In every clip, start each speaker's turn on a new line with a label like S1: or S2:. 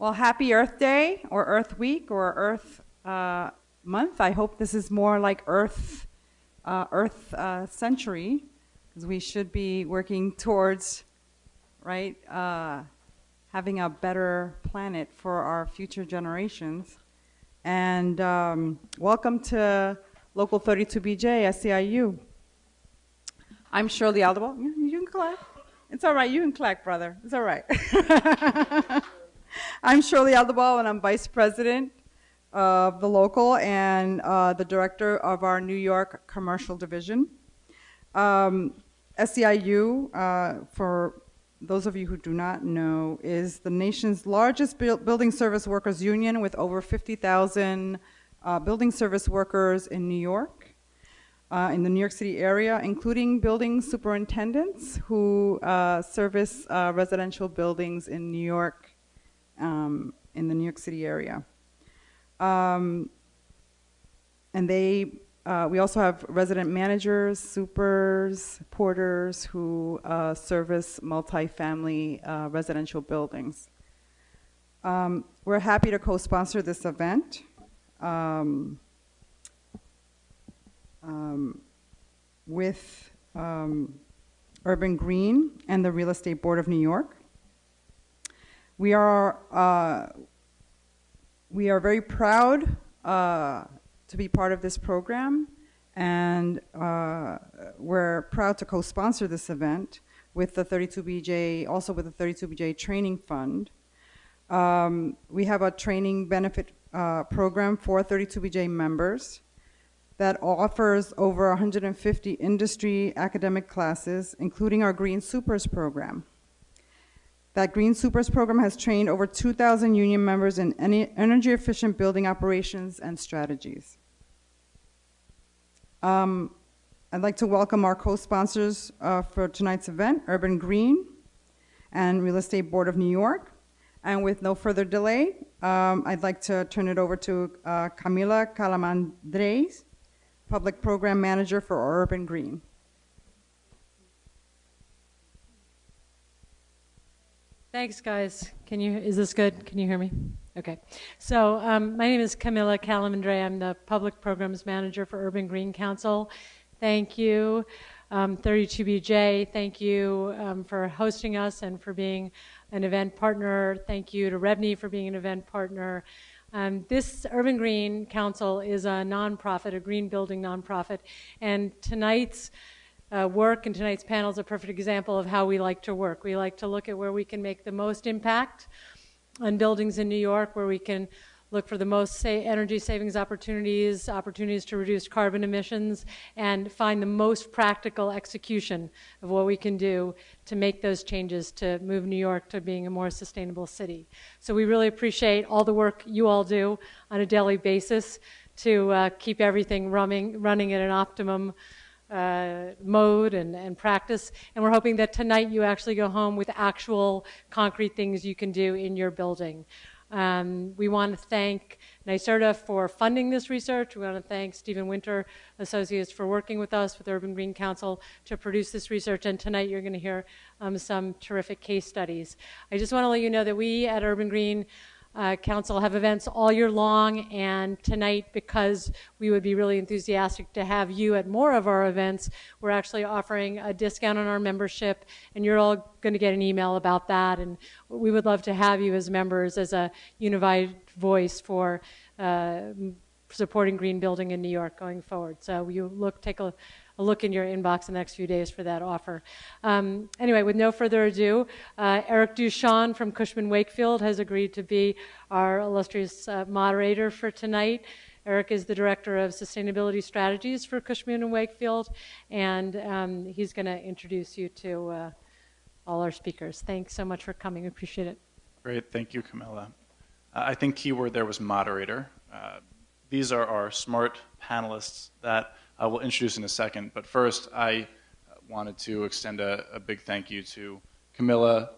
S1: Well, happy Earth Day or Earth Week or Earth Month. I hope this is more like Earth Century, because we should be working towards, right, having a better planet for our future generations. And welcome to Local 32BJ, SEIU. I'm Shirley Aldebal. You can clap. It's all right. You can clap, brother. It's all right. I'm Shirley Aldebal, and I'm Vice President of the local and the Director of our New York Commercial Division. SEIU, for those of you who do not know, is the nation's largest building service workers union with over 50,000 building service workers in New York, in the New York City area, including building superintendents who service residential buildings in New York, in the New York City area. And we also have resident managers, supers, porters who service multifamily residential buildings. We're happy to co-sponsor this event with Urban Green and the Real Estate Board of New York. We are very proud to be part of this program, and we're proud to co-sponsor this event with the 32BJ, also with the 32BJ Training Fund. We have a training benefit program for 32BJ members that offers over 150 industry academic classes, including our Green Supers program. That Green Supers program has trained over 2,000 union members in energy-efficient building operations and strategies. I'd like to welcome our co-sponsors for tonight's event, Urban Green and Real Estate Board of New York. And with no further delay, I'd like to turn it over to Camila Calamandres, Public Program Manager for Urban Green.
S2: Thanks, guys. Is this good? Can you hear me? Okay. So my name is Camila Calamandre. I'm the Public Programs Manager for Urban Green Council. Thank you, 32BJ. Thank you for hosting us and for being an event partner. Thank you to REBNY for being an event partner. This Urban Green Council is a nonprofit, a green building nonprofit, and tonight's work and tonight's panel is a perfect example of how we like to work. We like to look at where we can make the most impact on buildings in New York, where we can look for the most energy savings opportunities, opportunities to reduce carbon emissions, and find the most practical execution of what we can do to make those changes to move New York to being a more sustainable city. So we really appreciate all the work you all do on a daily basis to keep everything running at an optimum mode and practice, and we're hoping that tonight you actually go home with actual concrete things you can do in your building. We want to thank NYSERDA for funding this research. We want to thank Stephen Winter Associates for working with us with Urban Green Council to produce this research, and tonight you're going to hear some terrific case studies. I just want to let you know that we at Urban Green Council have events all year long, and tonight, because we would be really enthusiastic to have you at more of our events, we're actually offering a discount on our membership, and you're all going to get an email about that, and we would love to have you as members as a unified voice for supporting green building in New York going forward. So you take a look in your inbox in the next few days for that offer. Anyway, with no further ado, Eric Duchamp from Cushman Wakefield has agreed to be our illustrious moderator for tonight. Eric is the Director of Sustainability Strategies for Cushman & Wakefield, and he's going to introduce you to all our speakers. Thanks so much for coming. We appreciate it.
S3: Great. Thank you, Camilla. I think keyword there was moderator. These are our smart panelists that I will introduce in a second, but first I wanted to extend a big thank you to Camilla,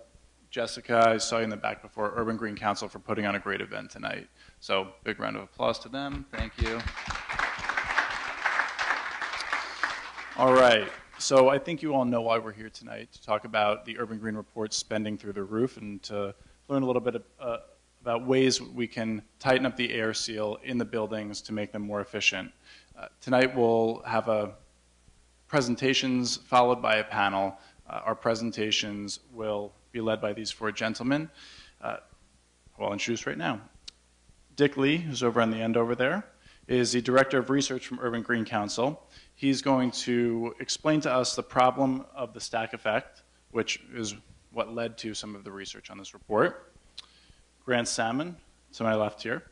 S3: Jessica, I saw you in the back before, Urban Green Council for putting on a great event tonight. So big round of applause to them. Thank you. All right, so I think you all know why we're here tonight, to talk about the Urban Green Report spending through the roof and to learn a little bit about ways we can tighten up the air seal in the buildings to make them more efficient. Tonight we'll have presentations followed by a panel. Our presentations will be led by these four gentlemen, who I'll introduce right now. Dick Lee, who's over on the end over there, is the Director of Research from Urban Green Council. He's going to explain to us the problem of the stack effect, which is what led to some of the research on this report. Grant Salmon, to my left here,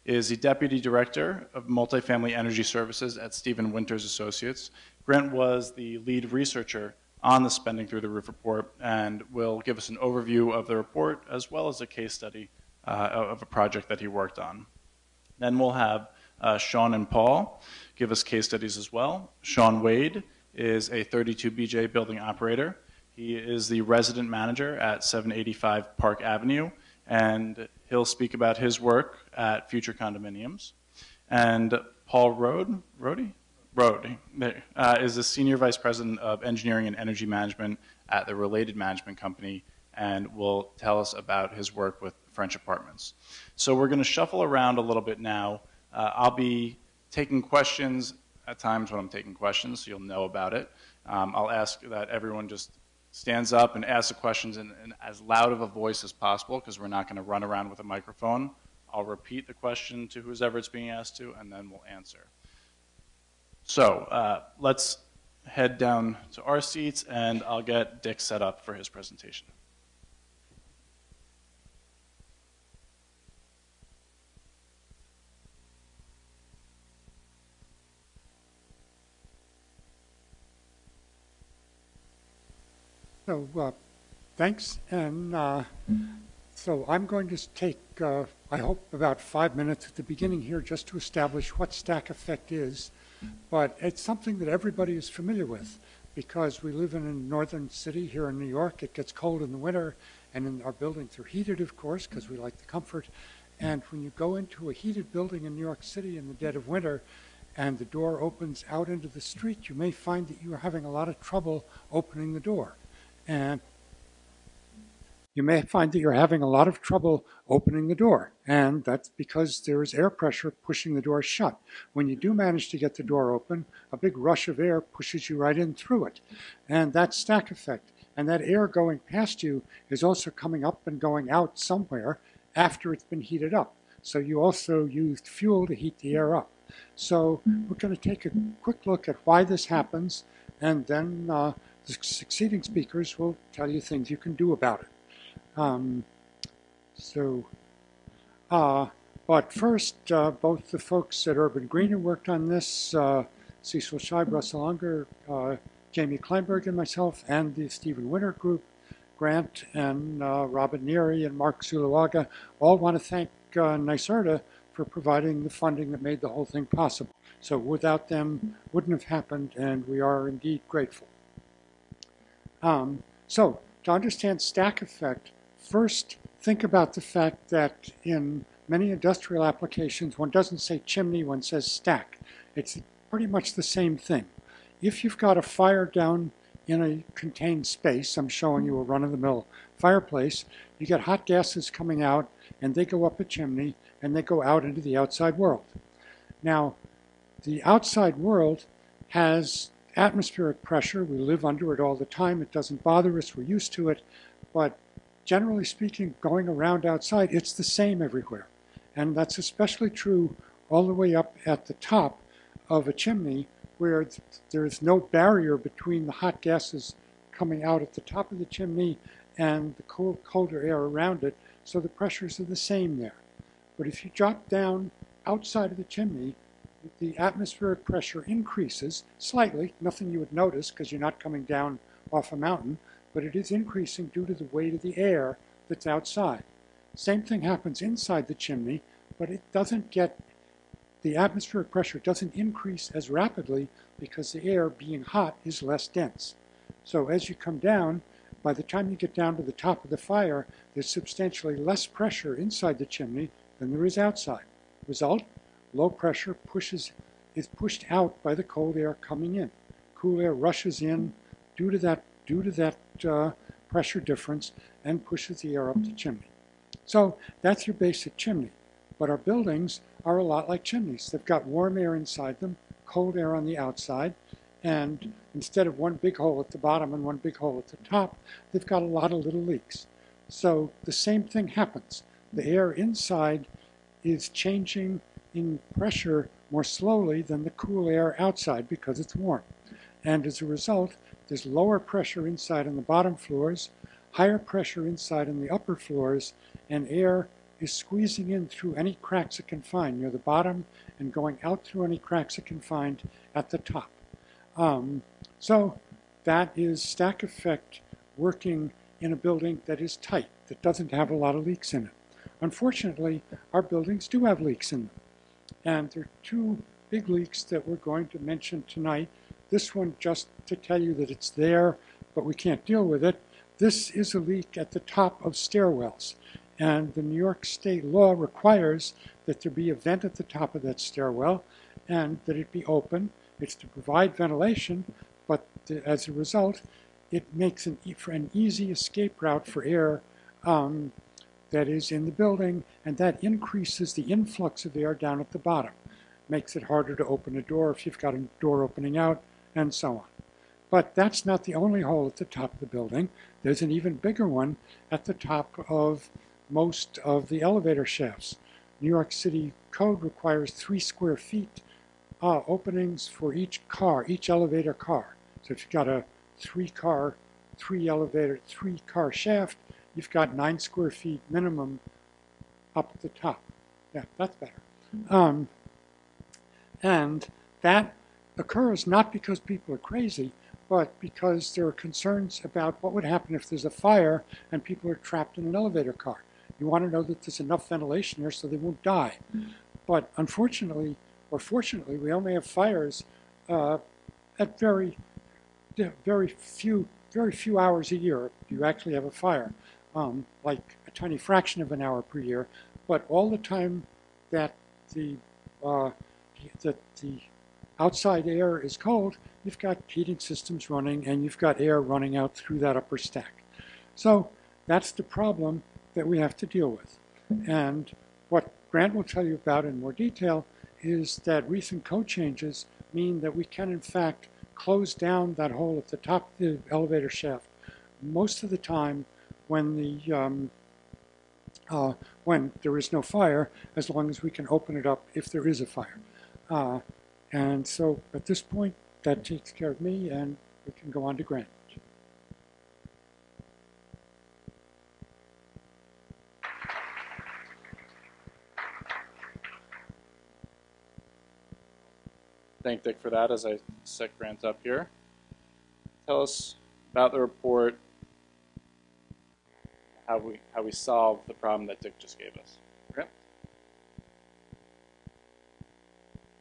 S3: is the Deputy Director of Multifamily Energy Services at Stephen Winters Associates. Grant was the lead researcher on the Spending Through the Roof report and will give us an overview of the report as well as a case study of a project that he worked on. Then we'll have Sean and Paul give us case studies as well. Sean Wade is a 32BJ building operator. He is the resident manager at 785 Park Avenue, and he'll speak about his work at future condominiums. And Paul Rode is the Senior Vice President of Engineering and Energy Management at the Related Management Company, and will tell us about his work with French Apartments. So we're going to shuffle around a little bit now. I'll be taking questions at times when I'm taking questions, so you'll know about it. I'll ask that everyone just stands up and asks the questions in as loud of a voice as possible, because we're not going to run around with a microphone. I'll repeat the question to whoever it's being asked to, and then we'll answer. So let's head down to our seats, and I'll get Dick set up for his presentation.
S4: So thanks, and so I'm going to take, I hope, about 5 minutes at the beginning here just to establish what stack effect is, but it's something that everybody is familiar with because we live in a northern city here in New York. It gets cold in the winter, and our buildings are heated, of course, because we like the comfort, and when you go into a heated building in New York City in the dead of winter and the door opens out into the street, you may find that you are having a lot of trouble opening the door. And you may find that you're having a lot of trouble opening the door, and that's because there is air pressure pushing the door shut. When you do manage to get the door open, a big rush of air pushes you right in through it, and that's stack effect. And that air going past you is also coming up and going out somewhere after it's been heated up. So you also used fuel to heat the air up. So we're going to take a quick look at why this happens, and then the succeeding speakers will tell you things you can do about it. But first, both the folks at Urban Green who worked on this, Cecil Scheib, Russell Unger, Jamie Kleinberg, and myself, and the Stephen Winter Group, Grant and Robin Neary and Mark Zuluaga, all want to thank NYSERDA for providing the funding that made the whole thing possible. So without them, wouldn't have happened, and we are indeed grateful. So to understand stack effect, first think about the fact that in many industrial applications, one doesn't say chimney, one says stack. It's pretty much the same thing. If you've got a fire down in a contained space, I'm showing you a run-of-the-mill fireplace, you get hot gases coming out, and they go up a chimney, and they go out into the outside world. Now, the outside world has atmospheric pressure. We live under it all the time. It doesn't bother us. We're used to it. But generally speaking, going around outside, it's the same everywhere. And that's especially true all the way up at the top of a chimney, where there is no barrier between the hot gases coming out at the top of the chimney and the colder air around it, so the pressures are the same there. But if you drop down outside of the chimney, the atmospheric pressure increases slightly, nothing you would notice because you're not coming down off a mountain, but it is increasing due to the weight of the air that's outside. Same thing happens inside the chimney, but it doesn't get, the atmospheric pressure doesn't increase as rapidly because the air, being hot, is less dense. So as you come down, by the time you get down to the top of the fire, there's substantially less pressure inside the chimney than there is outside. Result, low pressure is pushed out by the cold air coming in. Cool air rushes in due to that pressure difference and pushes the air up the chimney. So that's your basic chimney. But our buildings are a lot like chimneys. They've got warm air inside them, cold air on the outside, and instead of one big hole at the bottom and one big hole at the top, they've got a lot of little leaks. So the same thing happens. The air inside is changing in pressure more slowly than the cool air outside because it's warm. And as a result, there's lower pressure inside on the bottom floors, higher pressure inside on the upper floors, and air is squeezing in through any cracks it can find near the bottom and going out through any cracks it can find at the top. So that is stack effect working in a building that is tight, that doesn't have a lot of leaks in it. Unfortunately, our buildings do have leaks in them. And there are two big leaks that we're going to mention tonight. This one just to tell you that it's there, but we can't deal with it. This is a leak at the top of stairwells. And the New York State law requires that there be a vent at the top of that stairwell and that it be open. It's to provide ventilation, but as a result, it makes an easy escape route for air that is in the building, and that increases the influx of air down at the bottom. Makes it harder to open a door if you've got a door opening out, and so on. But that's not the only hole at the top of the building. There's an even bigger one at the top of most of the elevator shafts. New York City code requires 3 square feet openings for each elevator car. So if you've got a 3-car shaft, you've got 9 square feet minimum up at the top. Yeah, that's better. And that occurs not because people are crazy, but because there are concerns about what would happen if there's a fire and people are trapped in an elevator car. You want to know that there's enough ventilation there so they won't die. But unfortunately, or fortunately, we only have fires at very few hours a year. You actually have a fire, like a tiny fraction of an hour per year. But all the time that the outside air is cold, you've got heating systems running and you've got air running out through that upper stack. So that's the problem that we have to deal with. And what Grant will tell you about in more detail is that recent code changes mean that we can in fact close down that hole at the top of the elevator shaft most of the time when there is no fire, as long as we can open it up if there is a fire. And so at this point, that takes care of me, and we can go on to Grant.
S3: Thank Dick for that as I set Grant up here. Tell us about the report, how we solved the problem that Dick just gave us. Grant?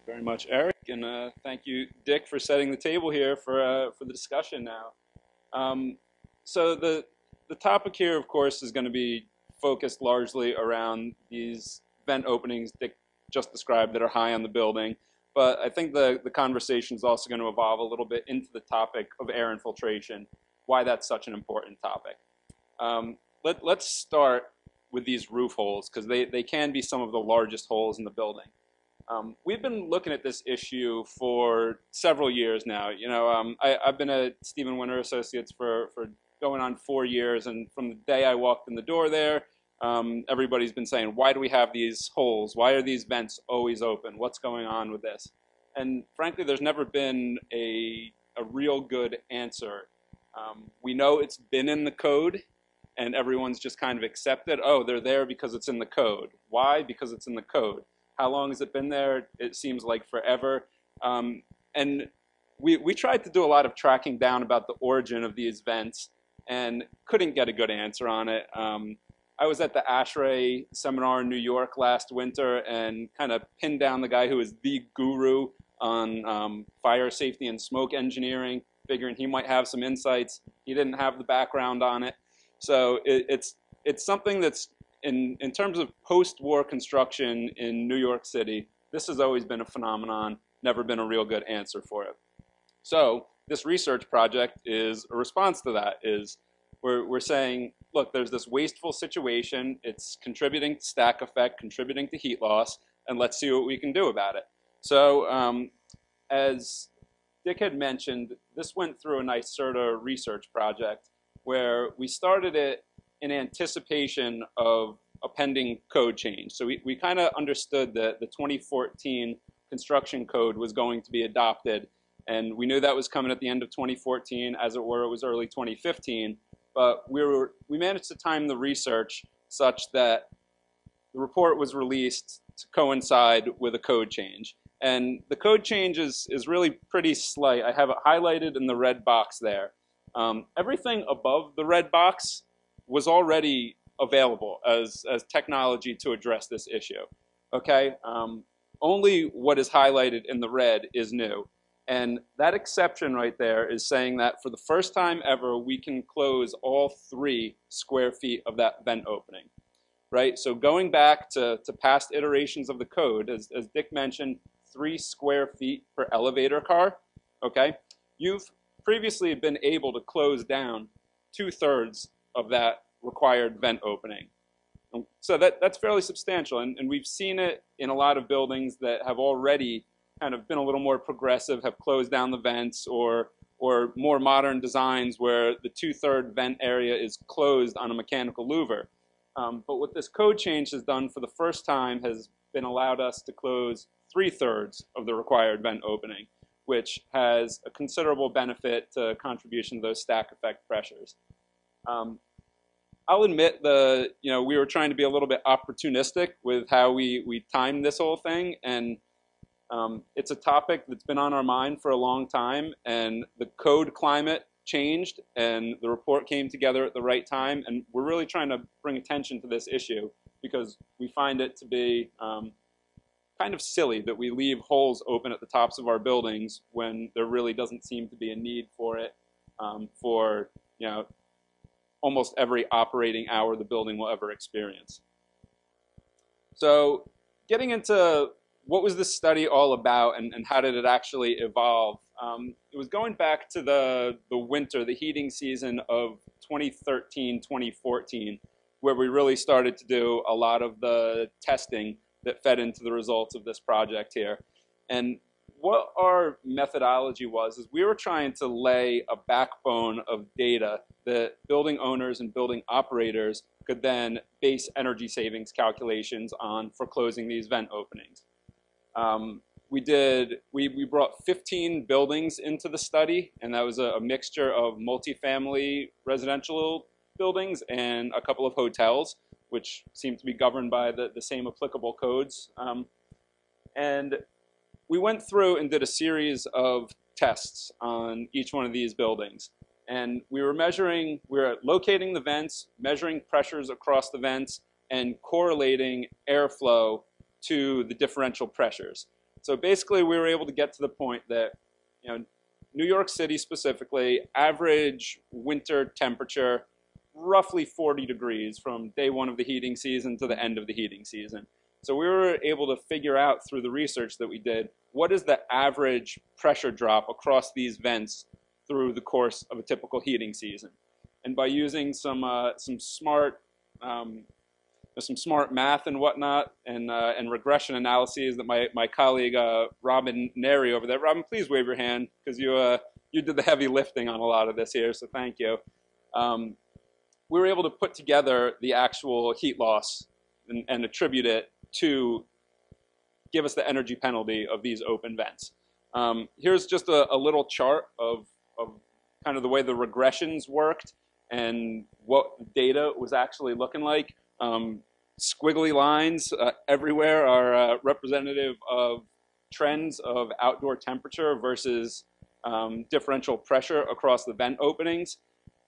S5: Very much, Eric, and thank you, Dick, for setting the table here for the discussion now. So the topic here, of course, is going to be focused largely around these vent openings Dick just described that are high on the building. But I think the conversation is also going to evolve a little bit into the topic of air infiltration, why that's such an important topic. Let's start with these roof holes, because they can be some of the largest holes in the building. We've been looking at this issue for several years now. You know, I've been at Stephen Winter Associates for going on 4 years, and from the day I walked in the door there, everybody's been saying, why do we have these holes? Why are these vents always open? What's going on with this? And frankly, there's never been a real good answer. We know it's been in the code, and everyone's just kind of accepted, oh, they're there because it's in the code. Why? Because it's in the code. How long has it been there? It seems like forever. And we tried to do a lot of tracking down about the origin of these vents and couldn't get a good answer on it. I was at the ASHRAE seminar in New York last winter and kind of pinned down the guy who is the guru on fire safety and smoke engineering, figuring he might have some insights. He didn't have the background on it. So it's something that's, in terms of post-war construction in New York City, this has always been a phenomenon, never been a real good answer for it. So this research project is a response to that, is We're saying, look, there's this wasteful situation. It's contributing to stack effect, contributing to heat loss, and let's see what we can do about it. So as Dick had mentioned, this went through a NYSERDA research project where we started it in anticipation of a pending code change. So we kind of understood that the 2014 construction code was going to be adopted, and we knew that was coming at the end of 2014. As it were, it was early 2015, but we managed to time the research such that the report was released to coincide with a code change. And the code change is really pretty slight. I have it highlighted in the red box there. Everything above the red box was already available as technology to address this issue. Okay? Only what is highlighted in the red is new. And that exception right there is saying that for the first time ever, we can close all 3 square feet of that vent opening. Right? So going back to past iterations of the code, as Dick mentioned, 3 square feet per elevator car, okay? You've previously been able to close down 2/3 of that required vent opening. So that's fairly substantial, and we've seen it in a lot of buildings that have already kind of been a little more progressive, have closed down the vents, or more modern designs where the 2/3 vent area is closed on a mechanical louver. But what this code change has done for the first time has been allowed us to close 3/3 of the required vent opening, which has a considerable benefit to contribution to those stack effect pressures. I'll admit we were trying to be a little bit opportunistic with how we timed this whole thing, and it's a topic that's been on our mind for a long time, and the code climate changed, and the report came together at the right time, and we're really trying to bring attention to this issue because we find it to be kind of silly that we leave holes open at the tops of our buildings when there really doesn't seem to be a need for it for almost every operating hour the building will ever experience. So getting into what was this study all about and how did it actually evolve? It was going back to the winter, the heating season of 2013-2014, where we really started to do a lot of the testing that fed into the results of this project here. And what our methodology was is we were trying to lay a backbone of data that building owners and building operators could then base energy savings calculations on for closing these vent openings. We brought 15 buildings into the study, and that was a mixture of multifamily residential buildings and a couple of hotels, which seem to be governed by the same applicable codes. And we went through and did a series of tests on each one of these buildings. And we were locating the vents, measuring pressures across the vents, and correlating airflow to the differential pressures. So basically, we were able to get to the point that, New York City specifically, average winter temperature, roughly 40 degrees from day one of the heating season to the end of the heating season. So we were able to figure out through the research that we did, what is the average pressure drop across these vents through the course of a typical heating season. And by using some smart math and whatnot, and regression analyses that my colleague Robin Neri over there. Robin, please wave your hand because you did the heavy lifting on a lot of this here, so thank you. We were able to put together the actual heat loss and attribute it to give us the energy penalty of these open vents. Here's just a little chart of kind of the way the regressions worked and what data was actually looking like. Squiggly lines everywhere are representative of trends of outdoor temperature versus differential pressure across the vent openings.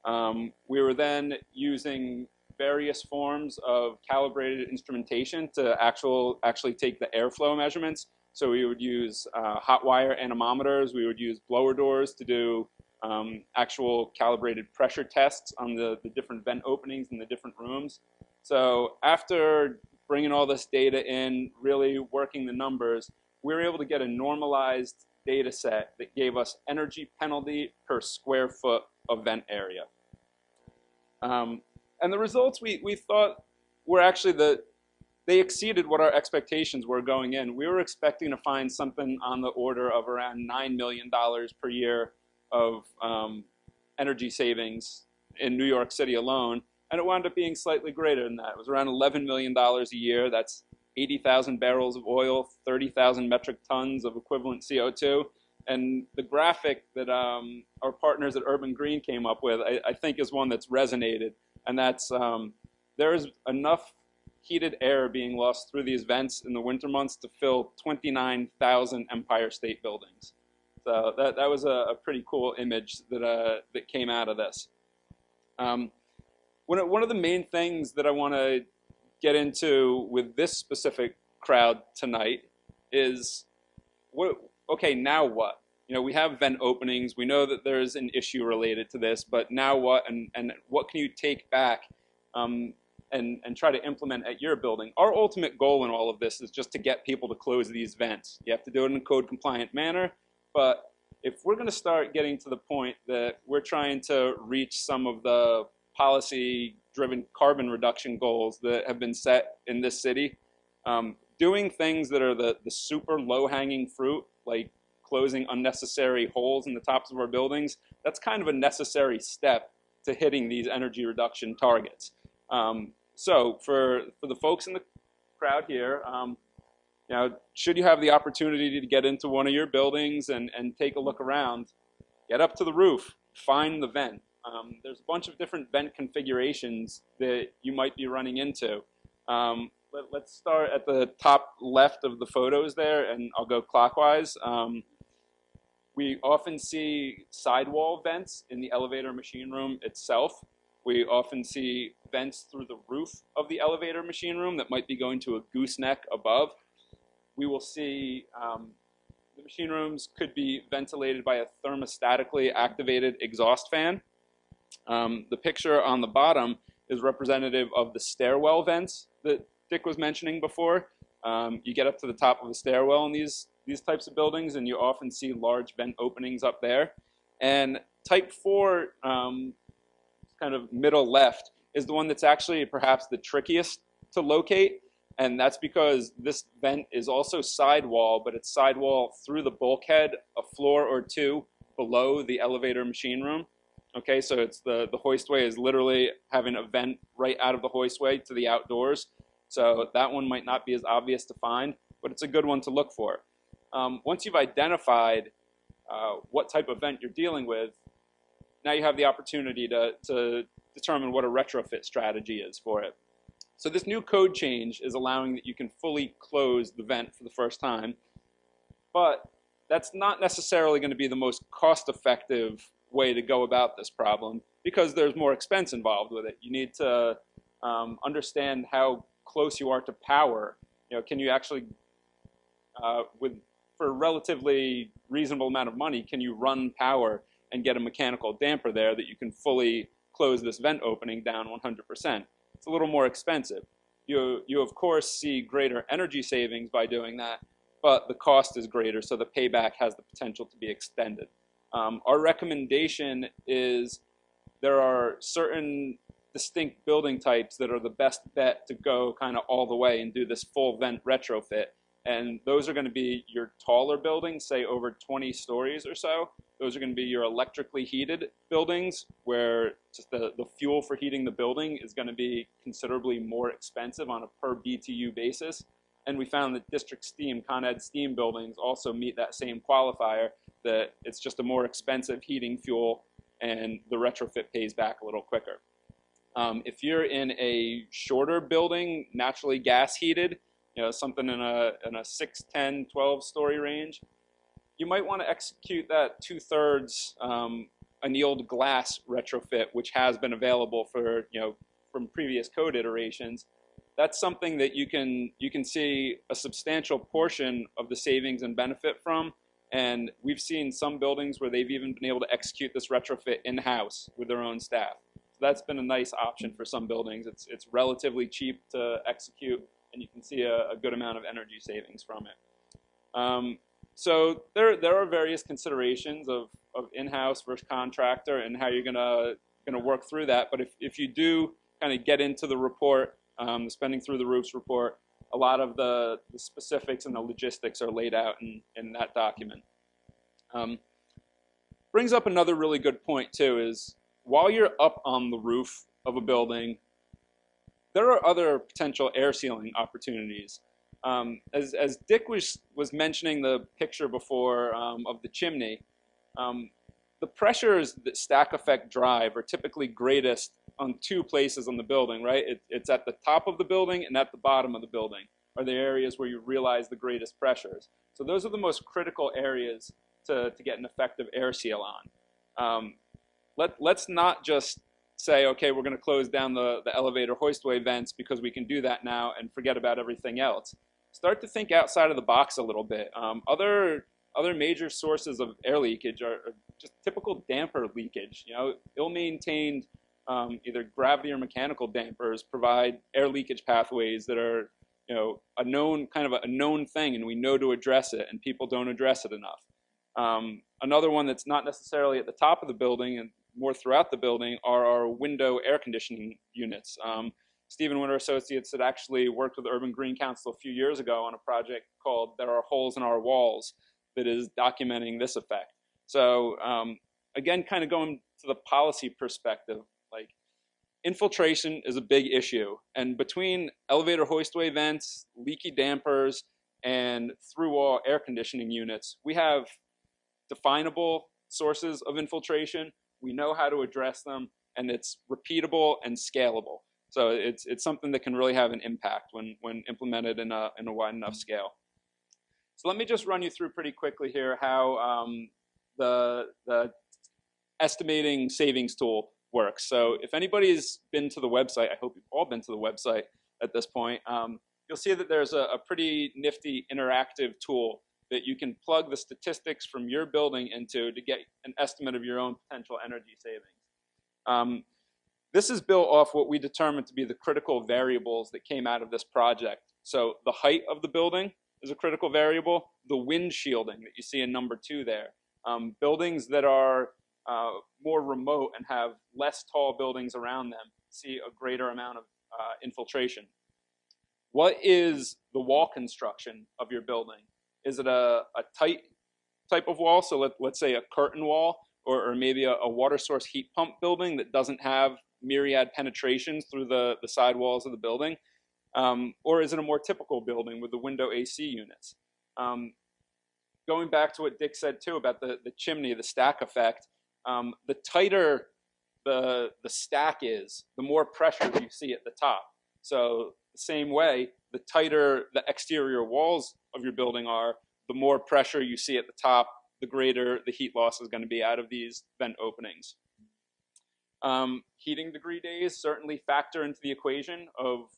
S5: We were then using various forms of calibrated instrumentation to actually take the airflow measurements. So we would use hot wire anemometers. We would use blower doors to do actual calibrated pressure tests on the different vent openings in the different rooms. So after bringing all this data in, really working the numbers, we were able to get a normalized data set that gave us energy penalty per square foot of vent area. And the results we thought were actually they exceeded what our expectations were going in. We were expecting to find something on the order of around $9 million per year of energy savings in New York City alone, and it wound up being slightly greater than that. It was around $11 million a year. That's 80,000 barrels of oil, 30,000 metric tons of equivalent CO2. And the graphic that our partners at Urban Green came up with, I think is one that's resonated. And that's there is enough heated air being lost through these vents in the winter months to fill 29,000 Empire State Buildings. So that was a pretty cool image that came out of this. One of the main things that I want to get into with this specific crowd tonight is, okay, now what? You know, we have vent openings. We know that there's an issue related to this, but now what? And what can you take back and try to implement at your building? Our ultimate goal in all of this is just to get people to close these vents. You have to do it in a code compliant manner, but if we're going to start getting to the point that we're trying to reach some of the policy-driven carbon reduction goals that have been set in this city, doing things that are the super low-hanging fruit, like closing unnecessary holes in the tops of our buildings, that's kind of a necessary step to hitting these energy reduction targets. So for the folks in the crowd here, you know, should you have the opportunity to get into one of your buildings and take a look around, get up to the roof, find the vent. There's a bunch of different vent configurations that you might be running into. Let's start at the top left of the photos there, and I'll go clockwise. We often see sidewall vents in the elevator machine room itself. We often see vents through the roof of the elevator machine room that might be going to a gooseneck above. We will see the machine rooms could be ventilated by a thermostatically activated exhaust fan. The picture on the bottom is representative of the stairwell vents that Dick was mentioning before. You get up to the top of the stairwell in these types of buildings, and you often see large vent openings up there. And type 4, kind of middle left, is the one that's actually perhaps the trickiest to locate. And that's because this vent is also sidewall, but it's sidewall through the bulkhead a floor or two below the elevator machine room. Okay, so it's the hoistway is literally having a vent right out of the hoistway to the outdoors. So that one might not be as obvious to find, but it's a good one to look for. Once you've identified what type of vent you're dealing with, now you have the opportunity to determine what a retrofit strategy is for it. So this new code change is allowing that you can fully close the vent for the first time, but that's not necessarily going to be the most cost-effective way to go about this problem because there's more expense involved with it. You need to understand how close you are to power. You know, can you actually, for a relatively reasonable amount of money, can you run power and get a mechanical damper there that you can fully close this vent opening down 100%? It's a little more expensive. You of course see greater energy savings by doing that, but the cost is greater, so the payback has the potential to be extended. Our recommendation is there are certain distinct building types that are the best bet to go kind of all the way and do this full vent retrofit. And those are going to be your taller buildings, say over 20 stories or so. Those are going to be your electrically heated buildings where just the fuel for heating the building is going to be considerably more expensive on a per BTU basis. And we found that district steam, Con Ed steam buildings also meet that same qualifier, that it's just a more expensive heating fuel and the retrofit pays back a little quicker. If you're in a shorter building, naturally gas heated, you know, something in a 6, 10, 12 story range, you might want to execute that 2/3 annealed glass retrofit, which has been available for, you know, from previous code iterations. That's something that you can see a substantial portion of the savings and benefit from. And we've seen some buildings where they've even been able to execute this retrofit in-house with their own staff. So that's been a nice option for some buildings. It's relatively cheap to execute, and you can see a good amount of energy savings from it. So there are various considerations of in-house versus contractor and how you're going to going to work through that. But if you do kind of get into the report, the Spending Through the Roofs report, a lot of the specifics and the logistics are laid out in that document. Brings up another really good point too, is while you're up on the roof of a building, there are other potential air sealing opportunities. As Dick was mentioning the picture before of the chimney, the pressures that stack effect drive are typically greatest on two places on the building, right? It's at the top of the building and at the bottom of the building are the areas where you realize the greatest pressures. So those are the most critical areas to get an effective air seal on. Let's not just say, okay, we're going to close down the elevator hoistway vents because we can do that now and forget about everything else. Start to think outside of the box a little bit. Other major sources of air leakage are just typical damper leakage. You know, ill-maintained either gravity or mechanical dampers provide air leakage pathways that are, you know, a known thing, and we know to address it, and people don't address it enough. Another one that's not necessarily at the top of the building and more throughout the building are our window air conditioning units. Stephen Winter Associates had actually worked with Urban Green Council a few years ago on a project called There Are Holes in Our Walls that is documenting this effect. So again, kind of going to the policy perspective, like infiltration is a big issue. And between elevator hoistway vents, leaky dampers, and through-wall air conditioning units, we have definable sources of infiltration. We know how to address them, and it's repeatable and scalable. So it's something that can really have an impact when implemented in a wide enough scale. So let me just run you through pretty quickly here how the estimating savings tool works. So if anybody's been to the website, I hope you've all been to the website at this point, you'll see that there's a pretty nifty interactive tool that you can plug the statistics from your building into to get an estimate of your own potential energy savings. This is built off what we determined to be the critical variables that came out of this project. So the height of the building is a critical variable, the wind shielding that you see in number 2 there. Buildings that are more remote and have less tall buildings around them see a greater amount of infiltration. What is the wall construction of your building? Is it a tight type of wall? So let's say a curtain wall, or maybe a water source heat pump building that doesn't have myriad penetrations through the side walls of the building? Or is it a more typical building with the window AC units? Going back to what Dick said too about the chimney, the stack effect, the tighter the stack is, the more pressure you see at the top. So the same way, the tighter the exterior walls of your building are, the more pressure you see at the top, the greater the heat loss is going to be out of these vent openings. Heating degree days certainly factor into the equation of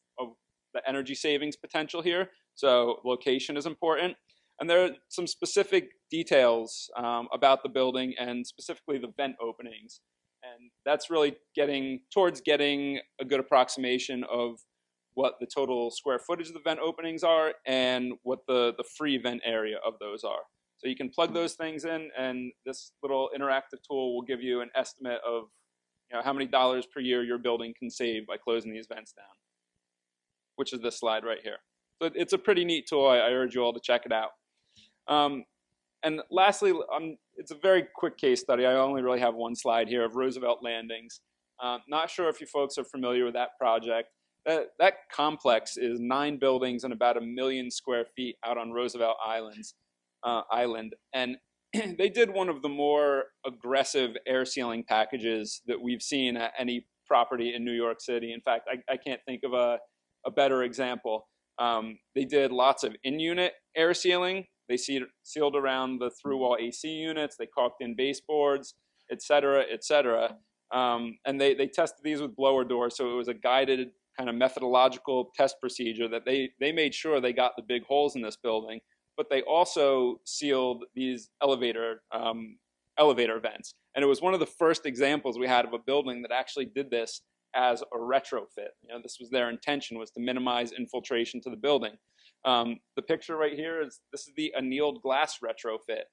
S5: the energy savings potential here. So location is important. And there are some specific details about the building and specifically the vent openings. And that's really getting towards getting a good approximation of what the total square footage of the vent openings are and what the free vent area of those are. So you can plug those things in, and this little interactive tool will give you an estimate of, you know, how many dollars per year your building can save by closing these vents down, which is this slide right here. So it's a pretty neat tool. I urge you all to check it out. And lastly, it's a very quick case study. I only really have one slide here of Roosevelt Landings. Not sure if you folks are familiar with that project. That complex is 9 buildings and about 1 million square feet out on Roosevelt Island. And they did one of the more aggressive air sealing packages that we've seen at any property in New York City. In fact, I can't think of a better example. They did lots of in-unit air sealing. They sealed around the through-wall AC units. They caulked in baseboards, et cetera, et cetera. And they tested these with blower doors, so it was a guided kind of methodological test procedure that they made sure they got the big holes in this building, but they also sealed these elevator vents. And it was one of the first examples we had of a building that actually did this as a retrofit. You know, this was their intention, was to minimize infiltration to the building. The picture right here this is the annealed glass retrofit.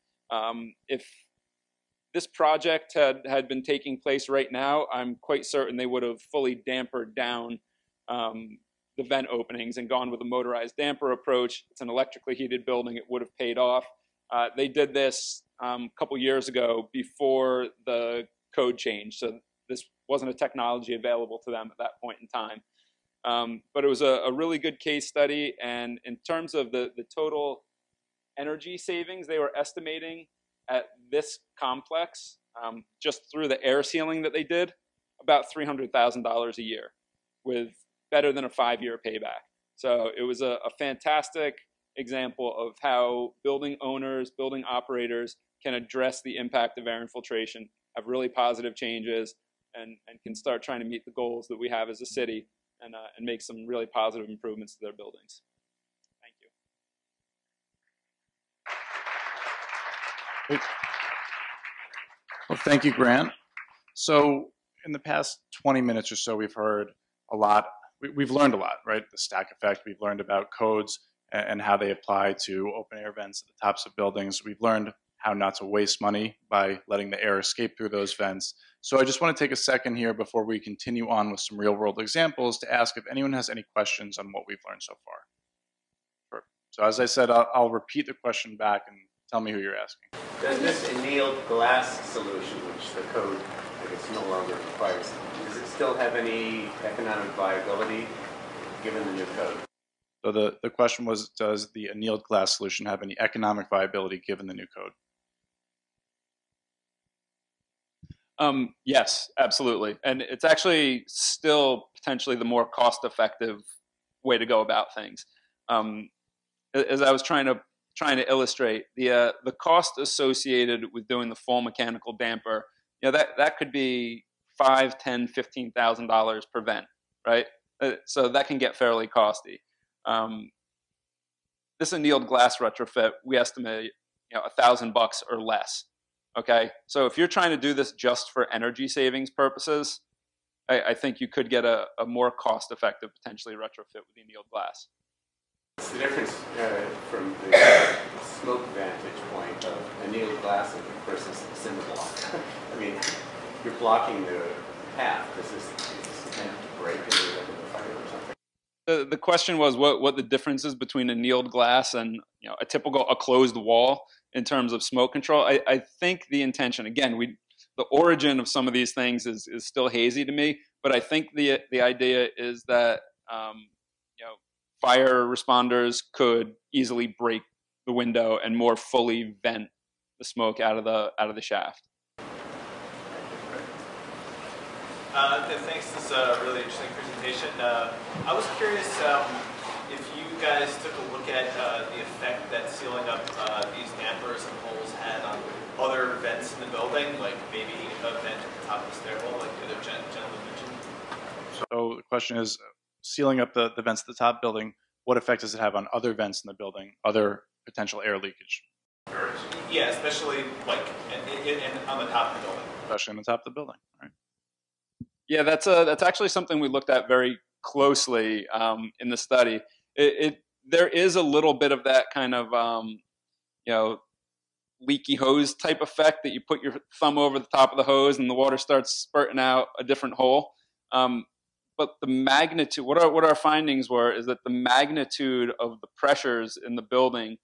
S5: If this project had been taking place right now, I'm quite certain they would have fully dampered down the vent openings and gone with a motorized damper approach. It's an electrically heated building. It would have paid off. They did this a couple years ago before the code change, so this wasn't a technology available to them at that point in time. But it was a really good case study, and in terms of the total energy savings they were estimating at this complex, just through the air sealing that they did, about $300,000 a year, with better than a 5-year payback. So it was a fantastic example of how building owners, building operators can address the impact of air infiltration, have really positive changes, and can start trying to meet the goals that we have as a city, and make some really positive improvements to their buildings. Thank you.
S3: Great. Well, thank you, Grant. So in the past 20 minutes or so, we've heard a lot. We've learned a lot, right? The stack effect. We've learned about codes and how they apply to open air vents at the tops of buildings. We've learned how not to waste money by letting the air escape through those vents. So I just want to take a second here before we continue on with some real world examples to ask if anyone has any questions on what we've learned so far. Sure. So as I said, I'll repeat the question back and tell me who you're asking.
S6: Does this annealed glass solution, which the code, I guess, no longer requires, does it still have any economic viability given the new code?
S3: So the question was, does the annealed glass solution have any economic viability given the new code?
S5: Yes, absolutely. And it's actually still potentially the more cost-effective way to go about things. As I was trying to illustrate, the cost associated with doing the full mechanical damper, that could be $5,000, $10,000, $15,000 per vent, right? So that can get fairly costly. This annealed glass retrofit, we estimate, $1,000 or less. Okay, so if you're trying to do this just for energy savings purposes, I think you could get a more cost-effective, potentially, retrofit with the annealed glass.
S6: What's the difference from the smoke vantage point of annealed glass versus cinder block? I mean, you're blocking the path. Is this meant to break into the fire or something?
S5: The question was what the difference is between annealed glass and a closed wall in terms of smoke control. I think the intention, again, the origin of some of these things is still hazy to me, but I think the idea is that fire responders could easily break the window and more fully vent the smoke out of the shaft.
S7: Thanks. This is a really interesting presentation. I was curious if you guys took a look at the effect that sealing up these dampers and holes had on other vents in the building, like maybe a vent at the top of the stairwell, like the other gentleman mentioned.
S3: So the question is, sealing up the vents at the top building, what effect does it have on other vents in the building, other potential air leakage?
S7: Yeah, especially like on the top of the building.
S3: Especially on the top of the building, right?
S5: Yeah, that's actually something we looked at very closely in the study. There is a little bit of that kind of leaky hose type effect that you put your thumb over the top of the hose and the water starts spurting out a different hole. But the magnitude, what our findings were, is that the magnitude of the pressures in the building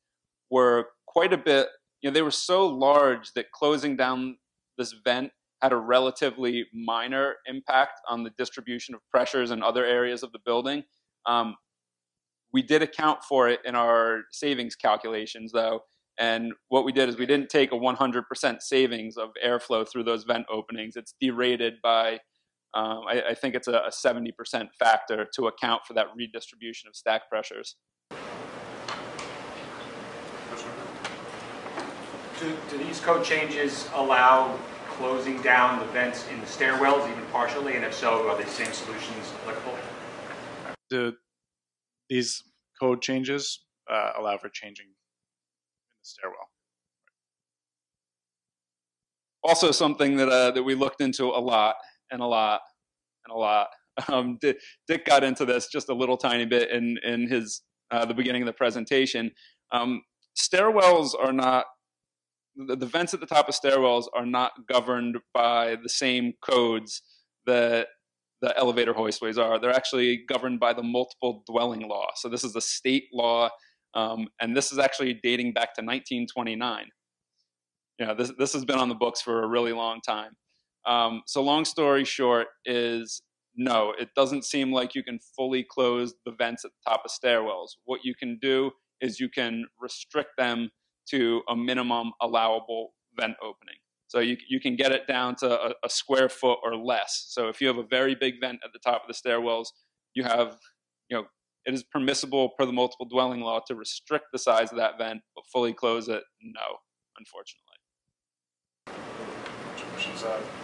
S5: were quite a bit. They were so large that closing down this vent had a relatively minor impact on the distribution of pressures in other areas of the building. We did account for it in our savings calculations, though. And what we did is we didn't take a 100% savings of airflow through those vent openings. It's derated by, I think it's a 70% factor to account for that redistribution of stack pressures.
S8: Do these code changes allow closing down the vents in the stairwells, even partially? And if so, are the same solutions applicable?
S3: Do these code changes allow for changing in the stairwell?
S5: Also something that we looked into a lot. Dick got into this just a little tiny bit in his the beginning of the presentation. Stairwells are not the vents at the top of stairwells are not governed by the same codes that the elevator hoistways are. They're actually governed by the multiple dwelling law. So this is a state law, and this is actually dating back to 1929. This has been on the books for a really long time. So long story short is, no, it doesn't seem like you can fully close the vents at the top of stairwells. What you can do is you can restrict them to a minimum allowable vent opening. So you can get it down to a square foot or less. So if you have a very big vent at the top of the stairwells, you have, it is permissible per the multiple dwelling law to restrict the size of that vent, but fully close it, no, unfortunately.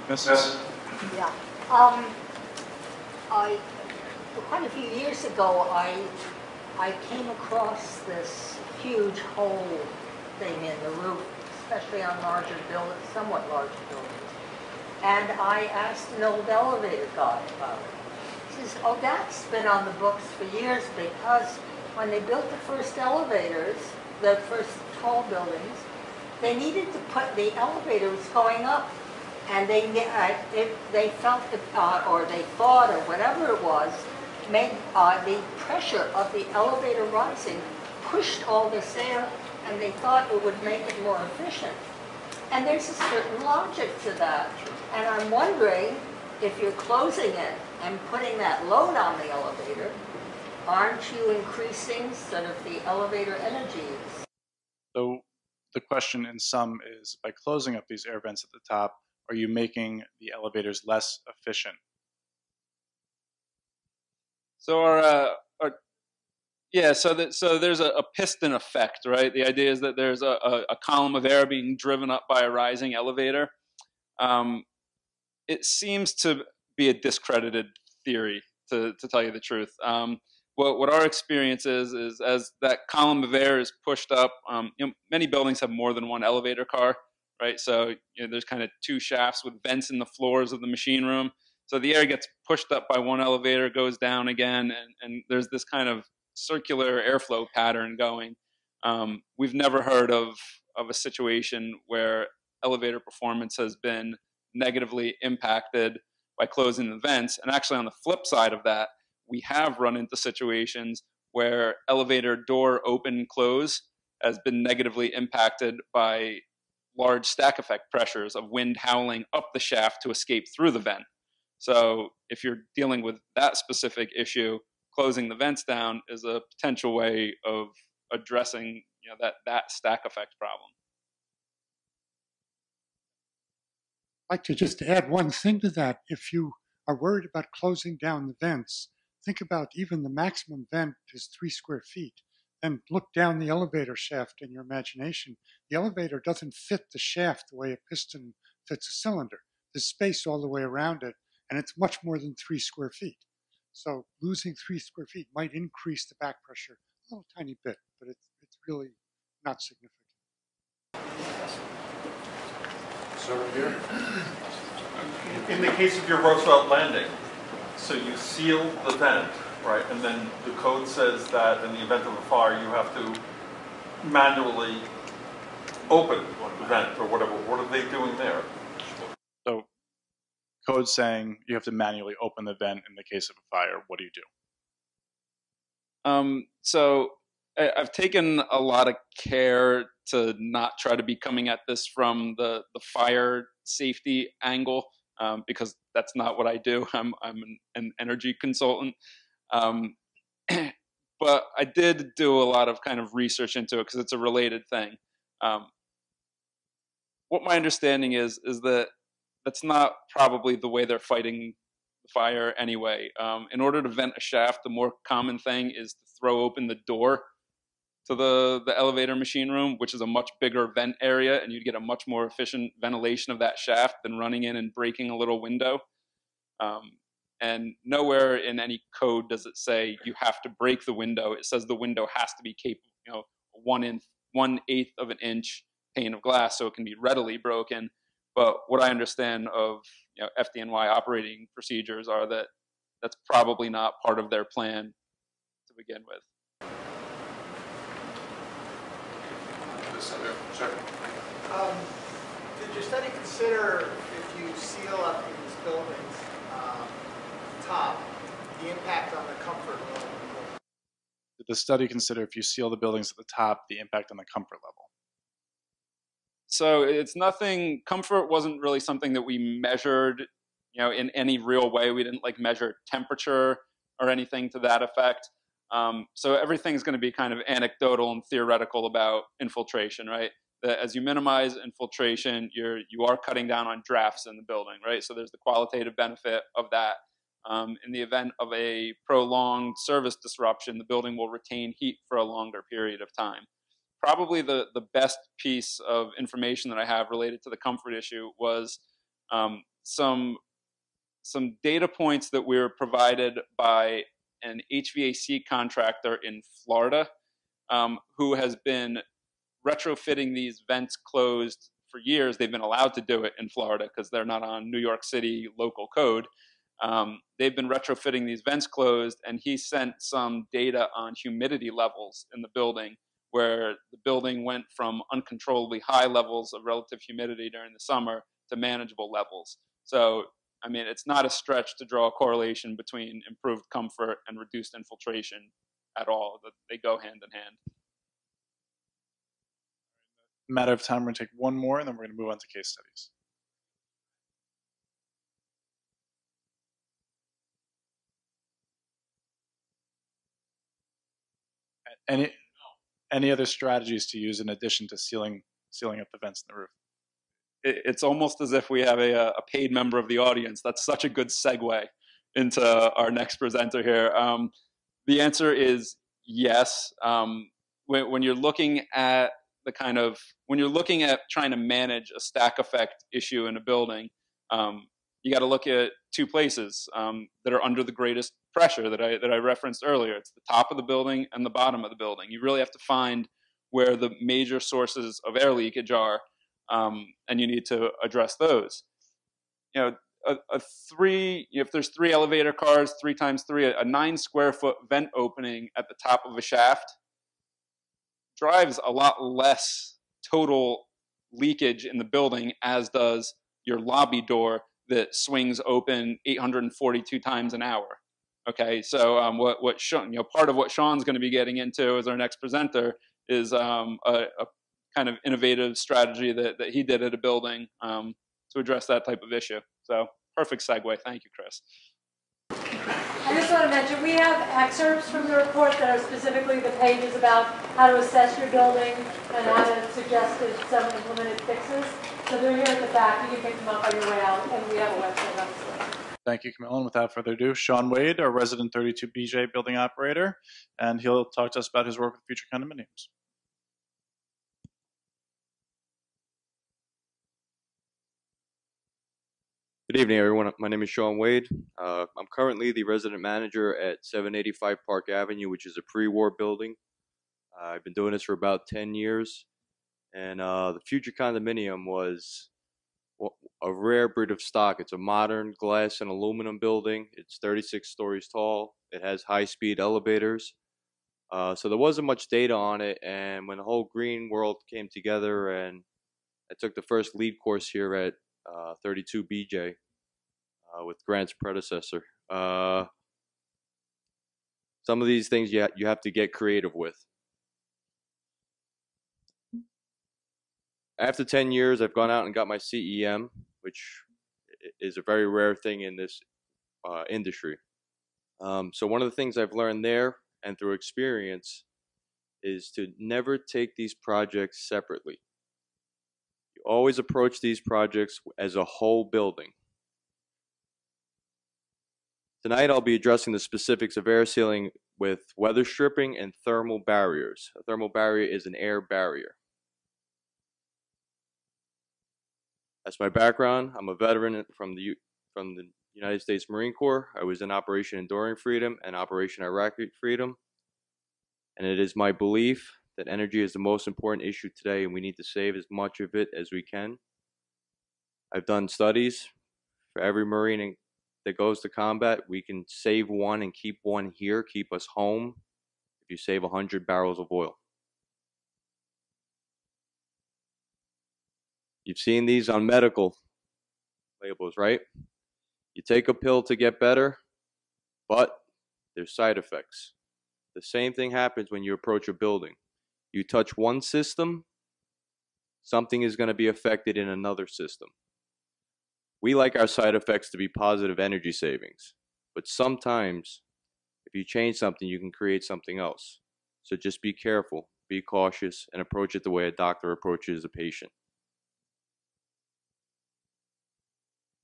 S3: Mrs.
S9: Yeah. Quite a few years ago, I came across this huge hole thing in the roof, especially on larger buildings, somewhat larger buildings. And I asked an old elevator guy about it. He says, oh, that's been on the books for years, because when they built the first elevators, the first tall buildings, they needed to put the elevators going up. And they felt, or they thought, or whatever it was, made the pressure of the elevator rising pushed all this air, and they thought it would make it more efficient. And there's a certain logic to that. And I'm wondering, if you're closing it and putting that load on the elevator, aren't you increasing sort of the elevator energy use?
S3: So the question in sum is, by closing up these air vents at the top, are you making the elevators less efficient?
S5: So so there's a piston effect, right? The idea is that there's a column of air being driven up by a rising elevator. It seems to be a discredited theory, to tell you the truth. What our experience is as that column of air is pushed up, many buildings have more than one elevator car, right? So there's kind of two shafts with vents in the floors of the machine room. So the air gets pushed up by one elevator, goes down again, and there's this kind of circular airflow pattern going. We've never heard of a situation where elevator performance has been negatively impacted by closing the vents. And actually on the flip side of that, we have run into situations where elevator door open close has been negatively impacted by large stack effect pressures of wind howling up the shaft to escape through the vent. So if you're dealing with that specific issue, closing the vents down is a potential way of addressing that stack effect problem.
S4: I'd like to just add one thing to that. If you are worried about closing down the vents, think about even the maximum vent is 3 square feet. And look down the elevator shaft in your imagination. The elevator doesn't fit the shaft the way a piston fits a cylinder. There's space all the way around it, and it's much more than 3 square feet. So losing 3 square feet might increase the back pressure a little tiny bit, but it's really not significant.
S10: So here.
S11: In the case of your Roosevelt landing, so you seal the vent, right? And then the code says that in the event of a fire, you have to manually open the vent or whatever. What are they doing there?
S3: So code saying you have to manually open the vent in the case of a fire. What do you do?
S5: So I've taken a lot of care to not try to be coming at this from the fire safety angle, because that's not what I do. I'm an energy consultant. But I did do a lot of kind of research into it because it's a related thing. What my understanding is that that's not probably the way they're fighting the fire anyway. In order to vent a shaft, the more common thing is to throw open the door to the elevator machine room, which is a much bigger vent area, and you'd get a much more efficient ventilation of that shaft than running in and breaking a little window. And nowhere in any code does it say you have to break the window. It says the window has to be capable, 1/8 of an inch pane of glass, so it can be readily broken. But what I understand of FDNY operating procedures are that that's probably not part of their plan to begin with.
S10: Sir.
S12: Did your study consider if you seal up these buildings top, the impact on the comfort level?
S3: Did the study consider if you seal the buildings at the top, the impact on the comfort level?
S5: So it's nothing, comfort wasn't really something that we measured, in any real way. We didn't like measure temperature or anything to that effect. So everything's going to be kind of anecdotal and theoretical about infiltration, right? That as you minimize infiltration, you are cutting down on drafts in the building, right? So there's the qualitative benefit of that. In the event of a prolonged service disruption, the building will retain heat for a longer period of time. Probably the best piece of information that I have related to the comfort issue was some data points that we were provided by an HVAC contractor in Florida who has been retrofitting these vents closed for years. They've been allowed to do it in Florida because they're not on New York City local code. They've been retrofitting these vents closed, and he sent some data on humidity levels in the building, where the building went from uncontrollably high levels of relative humidity during the summer to manageable levels. So, I mean, it's not a stretch to draw a correlation between improved comfort and reduced infiltration at all. They go hand in hand.
S3: Matter of time, we're going to take one more, and then we're going to move on to case studies. Any other strategies to use in addition to sealing up the vents in the roof?
S5: It's almost as if we have a paid member of the audience. That's such a good segue into our next presenter here. The answer is yes. When you're looking at when you're looking at trying to manage a stack effect issue in a building, you got to look at two places that are under the greatest pressure that I referenced earlier. It's the top of the building and the bottom of the building. You really have to find where the major sources of air leakage are, and you need to address those. If there's 3 elevator cars, 3 times 3, a 9 square foot vent opening at the top of a shaft drives a lot less total leakage in the building, as does your lobby door that swings open 842 times an hour. Okay, so what Sean, part of what Sean's going to be getting into as our next presenter is a kind of innovative strategy that he did at a building to address that type of issue. So perfect segue. Thank you, Chris.
S2: I just want to mention, we have excerpts from the report that are specifically the pages about how to assess your building and how to suggest some implemented fixes. So they're here at the back. You can pick them up on your way out, and we have a website, obviously.
S3: Thank you, Camilla. And without further ado, Sean Wade, our resident 32BJ building operator, and he'll talk to us about his work with future condominiums.
S13: Good evening, everyone. My name is Sean Wade. I'm currently the resident manager at 785 Park Avenue, which is a pre-war building. I've been doing this for about 10 years. And the future condominium was a rare breed of stock. It's a modern glass and aluminum building. It's 36 stories tall. It has high-speed elevators. So there wasn't much data on it. And when the whole green world came together, and I took the first lead course here at 32BJ with Grant's predecessor. Some of these things you have to get creative with. After 10 years, I've gone out and got my CEM, which is a very rare thing in this industry. So one of the things I've learned there and through experience is to never take these projects separately. You always approach these projects as a whole building. Tonight I'll be addressing the specifics of air sealing with weather stripping and thermal barriers. A thermal barrier is an air barrier. That's my background. I'm a veteran from the United States Marine Corps. I was in Operation Enduring Freedom and Operation Iraqi Freedom. And it is my belief that energy is the most important issue today, and we need to save as much of it as we can. I've done studies for every Marine that goes to combat. We can save one and keep one here, keep us home, if you save 100 barrels of oil. You've seen these on medical labels, right? You take a pill to get better, but there's side effects. The same thing happens when you approach a building. You touch one system, something is going to be affected in another system. We like our side effects to be positive energy savings, but sometimes if you change something, you can create something else. So just be careful, be cautious, and approach it the way a doctor approaches a patient.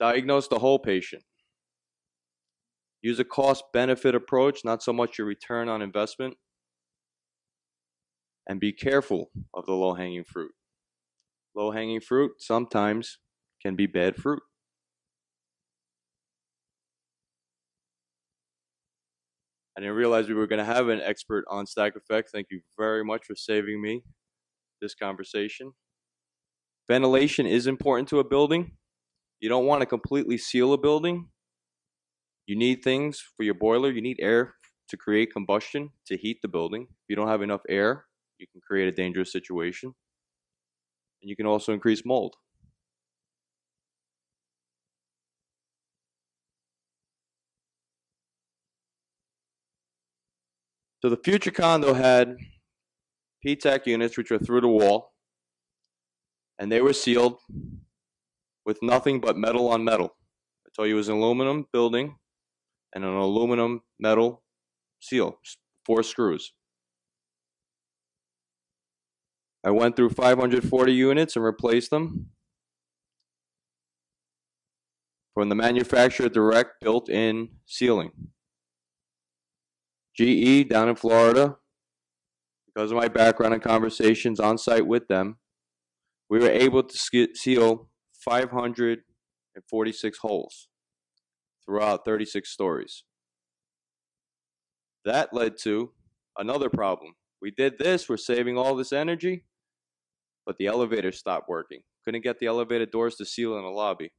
S13: Diagnose the whole patient. Use a cost-benefit approach, not so much your return on investment. And be careful of the low-hanging fruit. Low-hanging fruit sometimes can be bad fruit. I didn't realize we were going to have an expert on stack effect. Thank you very much for saving me this conversation. Ventilation is important to a building. You don't want to completely seal a building. You need things for your boiler. You need air to create combustion to heat the building. If you don't have enough air, you can create a dangerous situation. And you can also increase mold. So the future condo had PTAC units, which were through the wall, and they were sealed with nothing but metal on metal. I told you it was an aluminum building and an aluminum metal seal, 4 screws. I went through 540 units and replaced them. From the manufacturer direct built-in sealing. GE down in Florida, because of my background and conversations on site with them, we were able to seal 546 holes throughout 36 stories. That led to another problem. We did this, we're saving all this energy, but the elevator stopped working. Couldn't get the elevator doors to seal in the lobby.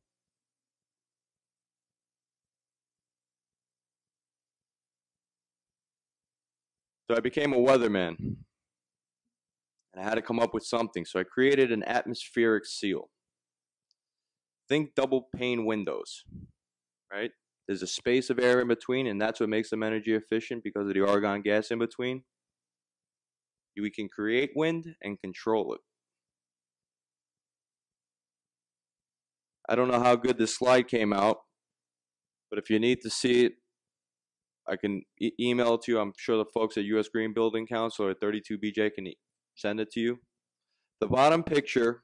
S13: So I became a weatherman, and I had to come up with something. So I created an atmospheric seal. Think double pane windows, right? There's a space of air in between, and that's what makes them energy efficient because of the argon gas in between. We can create wind and control it. I don't know how good this slide came out, but if you need to see it, I can email it to you. I'm sure the folks at U.S. Green Building Council or 32BJ can send it to you. The bottom picture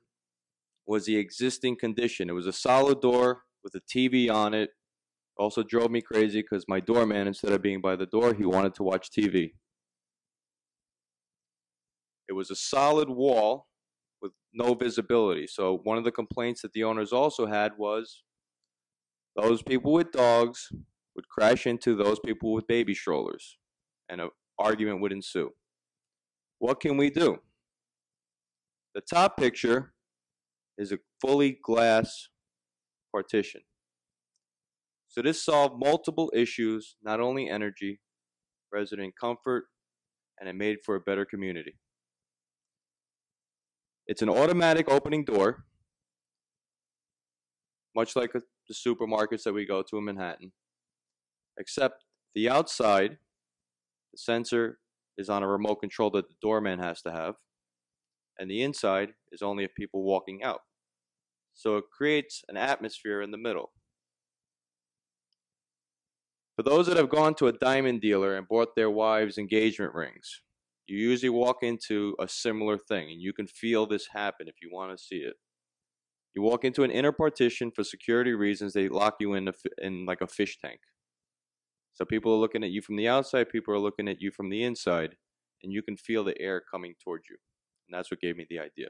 S13: was the existing condition. It was a solid door with a TV on it. Also drove me crazy because my doorman, instead of being by the door, he wanted to watch TV. It was a solid wall with no visibility. So one of the complaints that the owners also had was those people with dogs would crash into those people with baby strollers, and an argument would ensue. What can we do? The top picture is a fully glass partition. So this solved multiple issues, not only energy, resident comfort, and it made for a better community. It's an automatic opening door, much like the supermarkets that we go to in Manhattan. Except the outside, the sensor is on a remote control that the doorman has to have, and the inside is only of people walking out. So it creates an atmosphere in the middle. For those that have gone to a diamond dealer and bought their wives engagement rings, you usually walk into a similar thing, and you can feel this happen if you want to see it. You walk into an inner partition for security reasons. They lock you in like a fish tank. So people are looking at you from the outside, people are looking at you from the inside, and you can feel the air coming towards you. And that's what gave me the idea.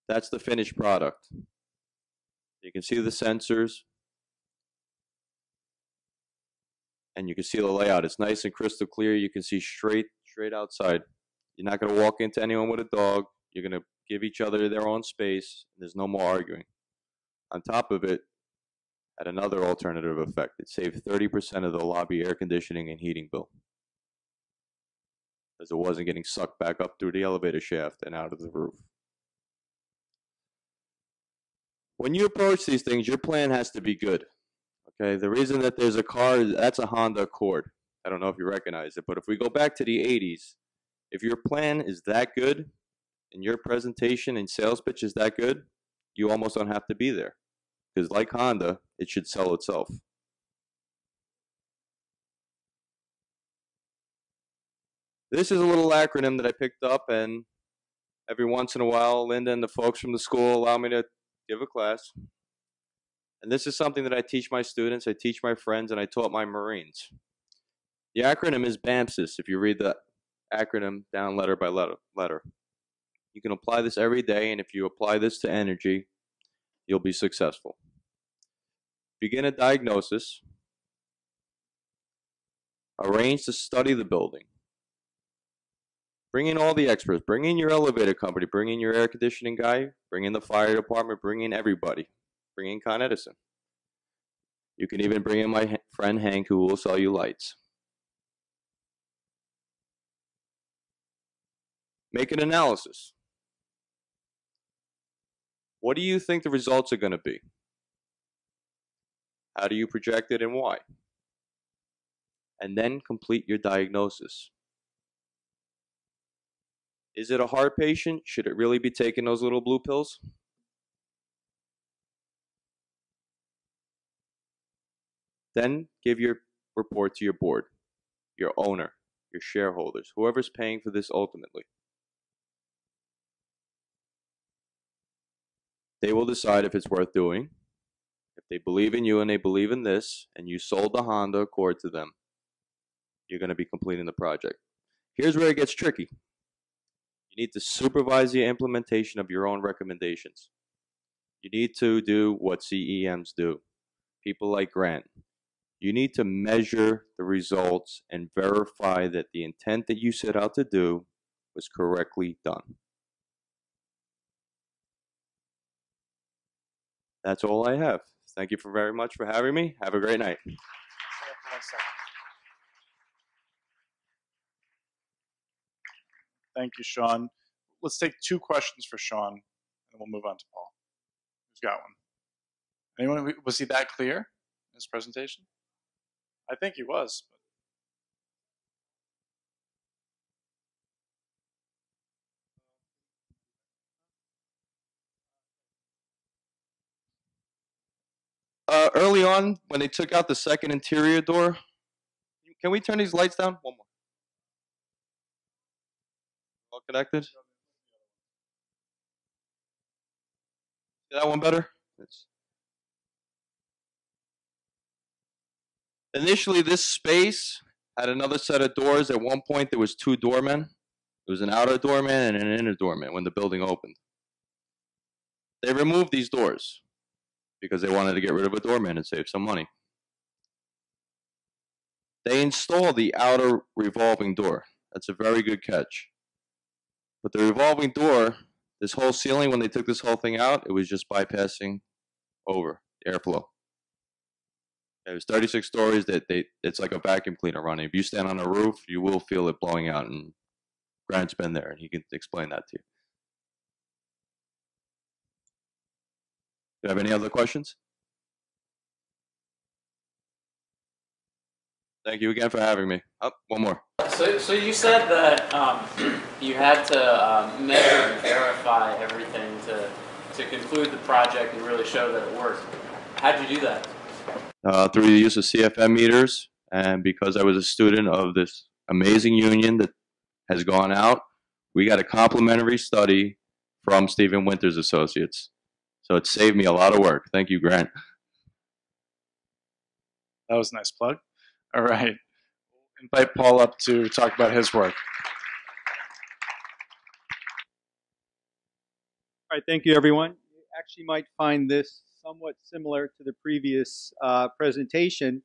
S13: That's the finished product. You can see the sensors, and you can see the layout. It's nice and crystal clear. You can see straight outside. You're not going to walk into anyone with a dog. You're going to give each other their own space. There's no more arguing. On top of it, had another alternative effect. It saved 30% of the lobby air conditioning and heating bill. because it wasn't getting sucked back up through the elevator shaft and out of the roof. When you approach these things, your plan has to be good. Okay, the reason that there's a car, that's a Honda Accord. I don't know if you recognize it, but if we go back to the 80s, if your plan is that good and your presentation and sales pitch is that good, you almost don't have to be there. Because like Honda, it should sell itself. This is a little acronym that I picked up, and every once in a while, Linda and the folks from the school allow me to give a class. And this is something that I teach my students, I teach my friends, and I taught my Marines. The acronym is BAMSIS, if you read the acronym down letter by letter. You can apply this every day, and if you apply this to energy, you'll be successful. Begin a diagnosis. Arrange to study the building. Bring in all the experts. Bring in your elevator company. Bring in your air conditioning guy. Bring in the fire department. Bring in everybody. Bring in Con Edison. You can even bring in my friend Hank, who will sell you lights. Make an analysis. What do you think the results are going to be? How do you project it and why? And then complete your diagnosis. Is it a heart patient? Should it really be taking those little blue pills? Then give your report to your board, your owner, your shareholders, whoever's paying for this ultimately. They will decide if it's worth doing. If they believe in you and they believe in this, and you sold the Honda Accord to them, you're going to be completing the project. Here's where it gets tricky. You need to supervise the implementation of your own recommendations. You need to do what CEMs do, people like Grant. You need to measure the results and verify that the intent that you set out to do was correctly done. That's all I have. Thank you very much for having me. Have a great night.
S3: Thank you, Sean. Let's take 2 questions for Sean, and we'll move on to Paul. Who's got one? Anyone? Was he that clear in his presentation? I think he was. Early on, when they took out the second interior door, can we turn these lights down? One more. All connected? Is that one better? Initially, this space had another set of doors. At one point, there was 2 doormen. There was an outer doorman and an inner doorman when the building opened. They removed these doors because they wanted to get rid of a doorman and save some money. They installed the outer revolving door. That's a very good catch. But the revolving door, this whole ceiling, when they took this whole thing out, it was just bypassing over the airflow. It was 36 stories that it's like a vacuum cleaner running. If you stand on a roof, you will feel it blowing out, and Grant's been there and he can explain that to you. Do you have any other questions? Thank you again for having me. Oh, one more.
S14: So you said that you had to measure and verify everything to conclude the project and really show that it worked. How'd you do that?
S13: Through the use of CFM meters, and because I was a student of this amazing union that has gone out, we got a complimentary study from Stephen Winters Associates. So it saved me a lot of work. Thank you, Grant.
S3: That was a nice plug. All right. Invite Paul up to talk about his work.
S15: All right, thank you, everyone. You actually might find this somewhat similar to the previous presentation,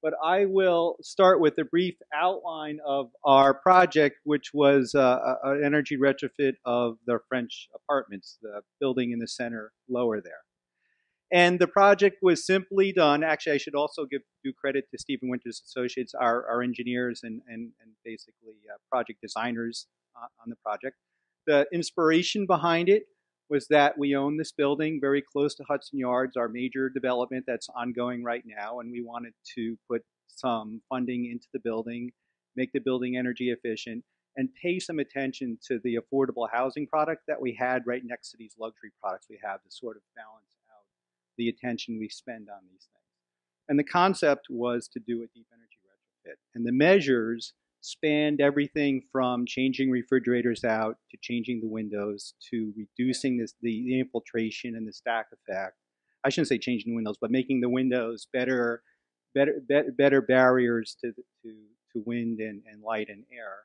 S15: but I will start with a brief outline of our project, which was an energy retrofit of the French apartments, the building in the center lower there. And the project was simply done. Actually, I should also give due credit to Stephen Winters Associates, our engineers and basically project designers on the project. The inspiration behind it was that we own this building very close to Hudson Yards, our major development that's ongoing right now, and we wanted to put some funding into the building, make the building energy efficient, and pay some attention to the affordable housing product that we had right next to these luxury products we have to sort of balance out the attention we spend on these things. And the concept was to do a deep energy retrofit. And the measures spanned everything from changing refrigerators out to changing the windows to reducing the infiltration and the stack effect. I shouldn't say changing the windows, but making the windows better barriers to wind and light and air,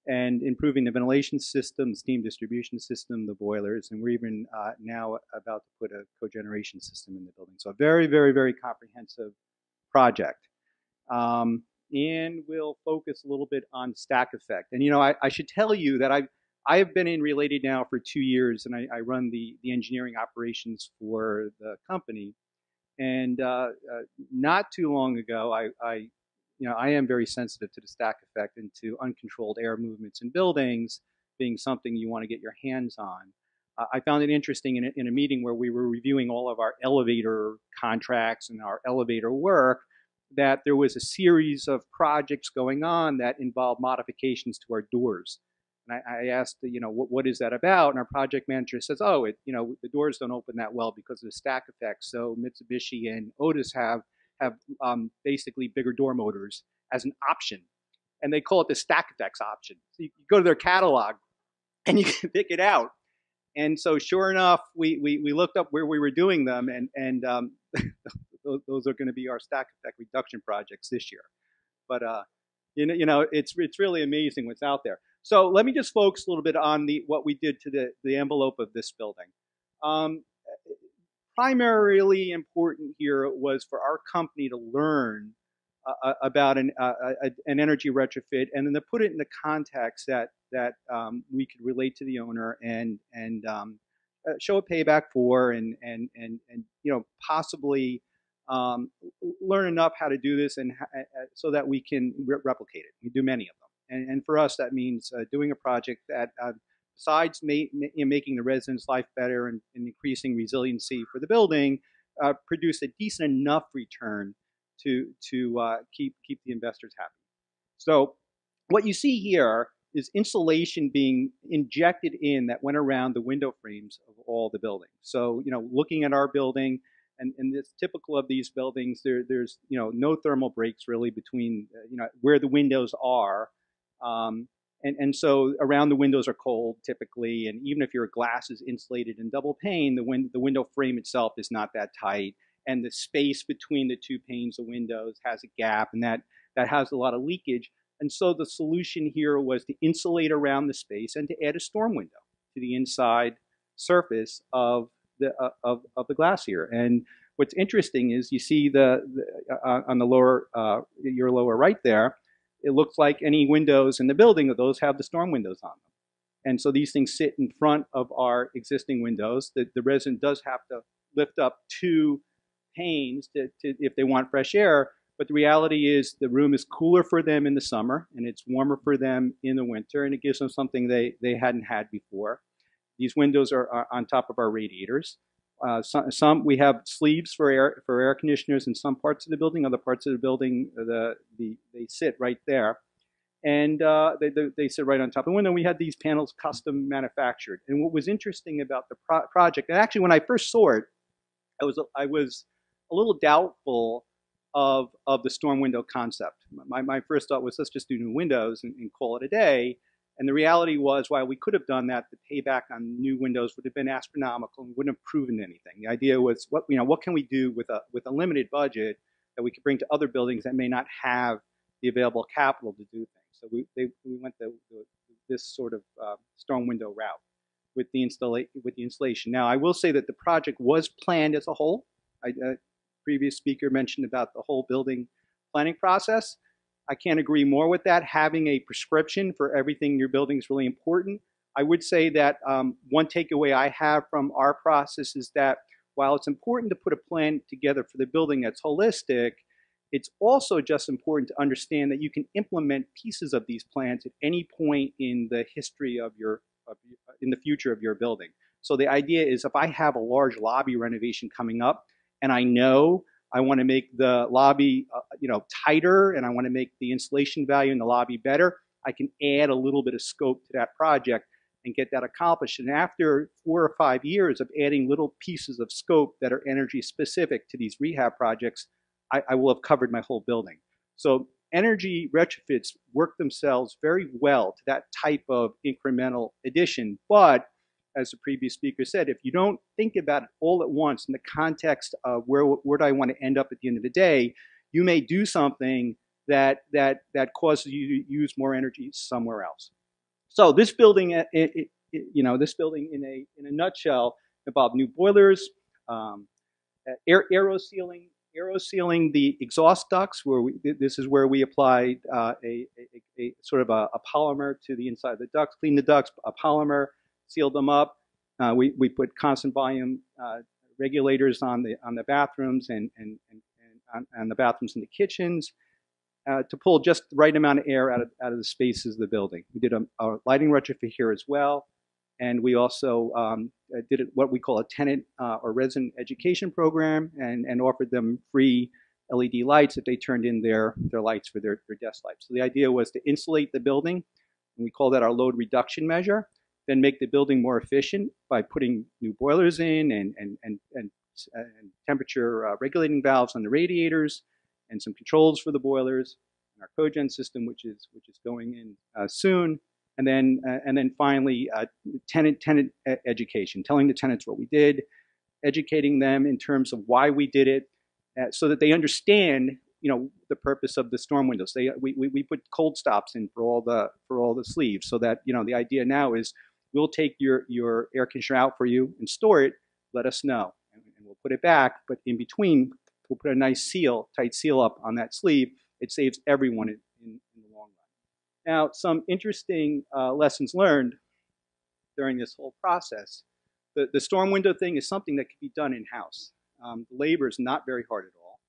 S15: and improving the ventilation system, the steam distribution system, the boilers, and we're even now about to put a cogeneration system in the building. So a very, very, very comprehensive project. And we'll focus a little bit on stack effect. And I should tell you that I have been in Related now for 2 years, and I run the engineering operations for the company. And not too long ago, I am very sensitive to the stack effect and to uncontrolled air movements in buildings being something you want to get your hands on. I found it interesting in a meeting where we were reviewing all of our elevator contracts and our elevator work, that there was a series of projects going on that involved modifications to our doors. And I asked, what is that about? And our project manager says, the doors don't open that well because of the stack effect. So Mitsubishi and Otis have basically bigger door motors as an option. And they call it the stack effects option. So you go to their catalog and you can pick it out. And so sure enough, we looked up where we were doing them, and those are going to be our stack effect reduction projects this year. But it's really amazing what's out there. So let me just focus a little bit on what we did to the envelope of this building. Primarily important here was for our company to learn about an energy retrofit, and then to put it in the context that we could relate to the owner and show a payback for, and possibly learn enough how to do this and so that we can replicate it. We do many of them, and for us that means doing a project that besides making the residents' life better and increasing resiliency for the building, produce a decent enough return to keep the investors happy. So what you see here is insulation being injected in that went around the window frames of all the buildings. So looking at our building, and it's typical of these buildings, there's no thermal breaks really between where the windows are. And so around the windows are cold typically, and even if your glass is insulated in double pane, the window frame itself is not that tight, and the space between the two panes of windows has a gap, and that has a lot of leakage. And so the solution here was to insulate around the space and to add a storm window to the inside surface of the glass here. And what's interesting is you see on the lower your lower right there, it looks like any windows in the building, those have the storm windows on them. And so these things sit in front of our existing windows. The resident does have to lift up 2 panes if they want fresh air, but the reality is the room is cooler for them in the summer and it's warmer for them in the winter, and it gives them something they hadn't had before. These windows are on top of our radiators. Some we have sleeves for air conditioners in some parts of the building. Other parts of the building, they sit right there, and they sit right on top of the window. We had these panels custom manufactured. And what was interesting about the project, and actually when I first saw it, I was a little doubtful of the storm window concept. My first thought was, let's just do new windows and call it a day. And the reality was, while we could have done that, the payback on new windows would have been astronomical and wouldn't have proven anything. The idea was, what can we do with a limited budget that we could bring to other buildings that may not have the available capital to do things? So we went this sort of storm window route with the installation. Now, I will say that the project was planned as a whole. Previous speaker mentioned about the whole building planning process. I can't agree more with that. Having a prescription for everything in your building is really important. I would say that one takeaway I have from our process is that while it's important to put a plan together for the building that's holistic, it's also just important to understand that you can implement pieces of these plans at any point in the history of in the future of your building. So the idea is if I have a large lobby renovation coming up and I know I want to make the lobby tighter and I want to make the insulation value in the lobby better, I can add a little bit of scope to that project and get that accomplished. And after 4 or 5 years of adding little pieces of scope that are energy specific to these rehab projects, I will have covered my whole building. So energy retrofits work themselves very well to that type of incremental addition. But as the previous speaker said, if you don't think about it all at once in the context of where do I want to end up at the end of the day, you may do something that causes you to use more energy somewhere else. So this building, this building in a nutshell involved new boilers, aero sealing the exhaust ducts. This is where we applied a sort of a polymer to the inside of the ducts, cleaned the ducts, a polymer, sealed them up. We put constant volume regulators on the bathrooms and the bathrooms and the kitchens to pull just the right amount of air out of the spaces of the building. We did a lighting retrofit here as well, and we also did what we call a tenant or resident education program and offered them free LED lights if they turned in their lights for their desk lights. So the idea was to insulate the building, and we call that our load reduction measure, then make the building more efficient by putting new boilers in and temperature regulating valves on the radiators and some controls for the boilers, and our cogen system, which is going in soon, and then finally tenant education, telling the tenants what we did, educating them in terms of why we did it, so that they understand the purpose of the storm windows. We put cold stops in for all the sleeves, so that the idea now is we'll take your air conditioner out for you and store it. Let us know, and we'll put it back. But in between, we'll put a nice tight seal up on that sleeve. It saves everyone in the long run. Now, some interesting lessons learned during this whole process. The storm window thing is something that can be done in-house. The labor is not very hard at all.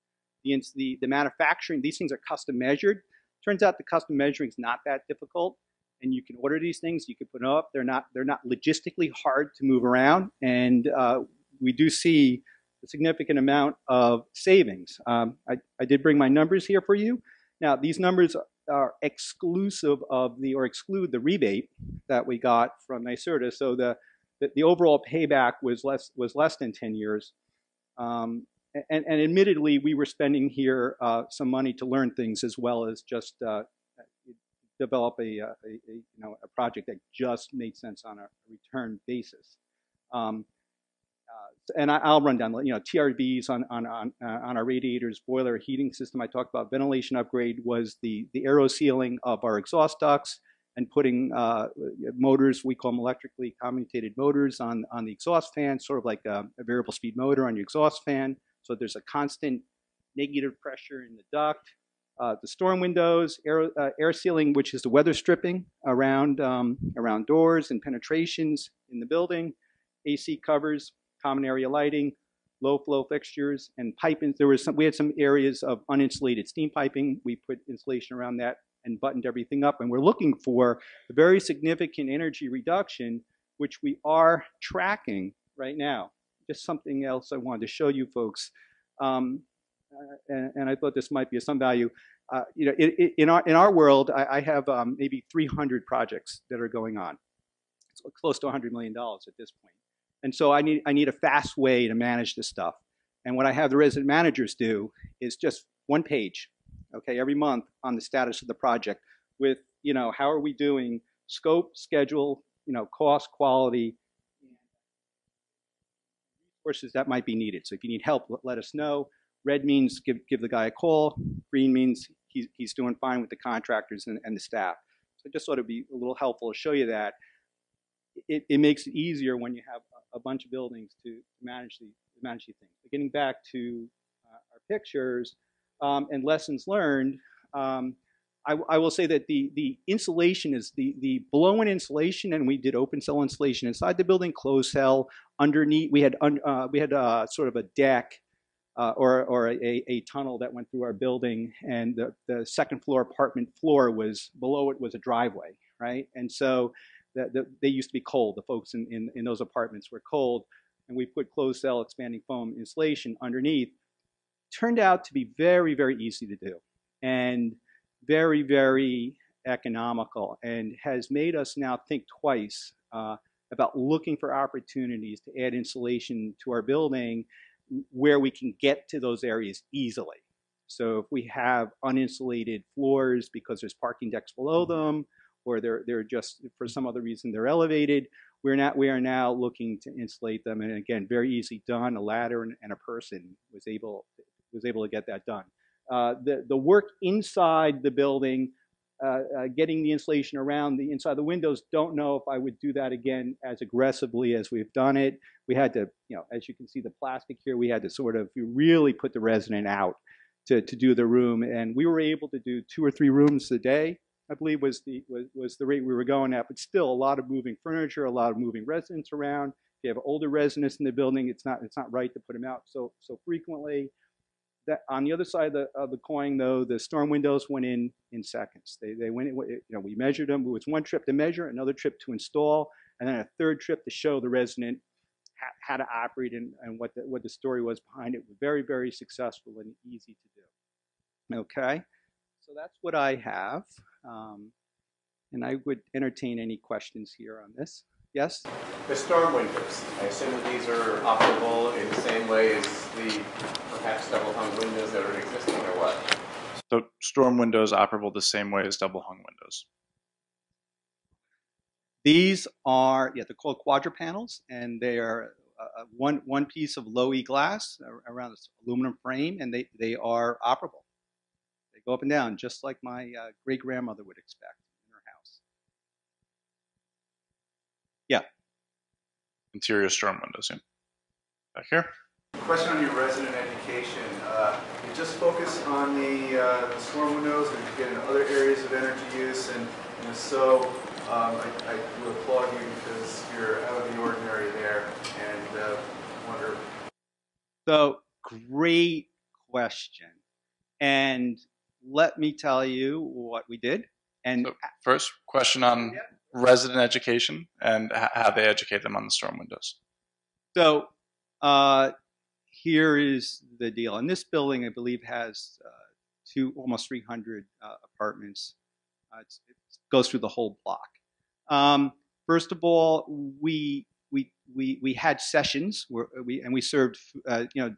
S15: The manufacturing, these things are custom measured. Turns out the custom measuring is not that difficult, and you can order these things. You can put them up. They're not logistically hard to move around, and we do see a significant amount of savings. I did bring my numbers here for you. Now, these numbers are exclude the rebate that we got from NYSERDA. So the overall payback was less than 10 years. And admittedly, we were spending here some money to learn things as well as just develop a project that just made sense on a return basis. And I'll run down, TRVs on our radiators, boiler, heating system. I talked about ventilation upgrade was the aero sealing of our exhaust ducts and putting motors, we call them electrically commutated motors on the exhaust fan, sort of like a variable speed motor on your exhaust fan. So there's a constant negative pressure in the duct. The storm windows, air sealing, which is the weather stripping around doors and penetrations in the building, AC covers, common area lighting, low flow fixtures, and piping. We had some areas of uninsulated steam piping. We put insulation around that and buttoned everything up. And we're looking for a very significant energy reduction, which we are tracking right now. Just something else I wanted to show you folks. And I thought this might be of some value. In our world, I have maybe 300 projects that are going on. It's close to $100 million at this point. And so I need a fast way to manage this stuff. And what I have the resident managers do is just one page, okay, every month on the status of the project with, how are we doing, scope, schedule, cost, quality, resources that might be needed. So if you need help, let us know. Red means give the guy a call. Green means he's doing fine with the contractors and the staff. So I just thought it'd be a little helpful to show you that. It makes it easier when you have a bunch of buildings to manage these things. But getting back to our pictures and lessons learned, I will say that the insulation is the blow-in insulation, and we did open cell insulation inside the building, closed cell underneath. We had sort of a deck or a tunnel that went through our building, and the second floor apartment floor was below it was a driveway, right? And so they used to be cold. The folks in those apartments were cold, and we put closed cell expanding foam insulation underneath. Turned out to be very, very easy to do, and very, very economical, and has made us now think twice about looking for opportunities to add insulation to our building where we can get to those areas easily. So if we have uninsulated floors because there's parking decks below them, or they're just, for some other reason, they're elevated, we are now looking to insulate them. And again, very easy done. A ladder and a person was able to get that done. The work inside the building, getting the insulation around the inside the windows, don't know if I would do that again as aggressively as we've done it. We had to, as you can see the plastic here, we had to sort of really put the resident out to do the room. And we were able to do 2 or 3 rooms a day, I believe was the rate we were going at, but still a lot of moving furniture, a lot of moving residents around. If you have older residents in the building, it's not right to put them out so frequently. That on the other side of the coin, though, the storm windows went in seconds. They went in, we measured them. It was 1 trip to measure, another trip to install, and then a 3rd trip to show the resident how to operate and what the story was behind it. Very, very successful and easy to do. Okay, so that's what I have, and I would entertain any questions here on this. Yes?
S6: The storm windows, I assume that these are operable in the same way as the perhaps double-hung windows that are existing, or what?
S3: So storm windows operable the same way as double hung windows.
S15: These are, they're called quadra panels, and they are one piece of low E glass around this aluminum frame, and they are operable. They go up and down just like my great-grandmother would expect in her house. Yeah.
S3: Interior storm windows, yeah. Back here.
S16: Question on your resident education. You just focus on the storm windows, or you get into other areas of energy use, and if so, I do applaud you because you're out of the ordinary there, and wonder.
S15: So, great question. And let me tell you what we did. And
S3: so first question on resident education and how they educate them on the storm windows.
S15: So here is the deal. And this building, I believe, has almost 300 apartments. It goes through the whole block. First of all, we had sessions where we served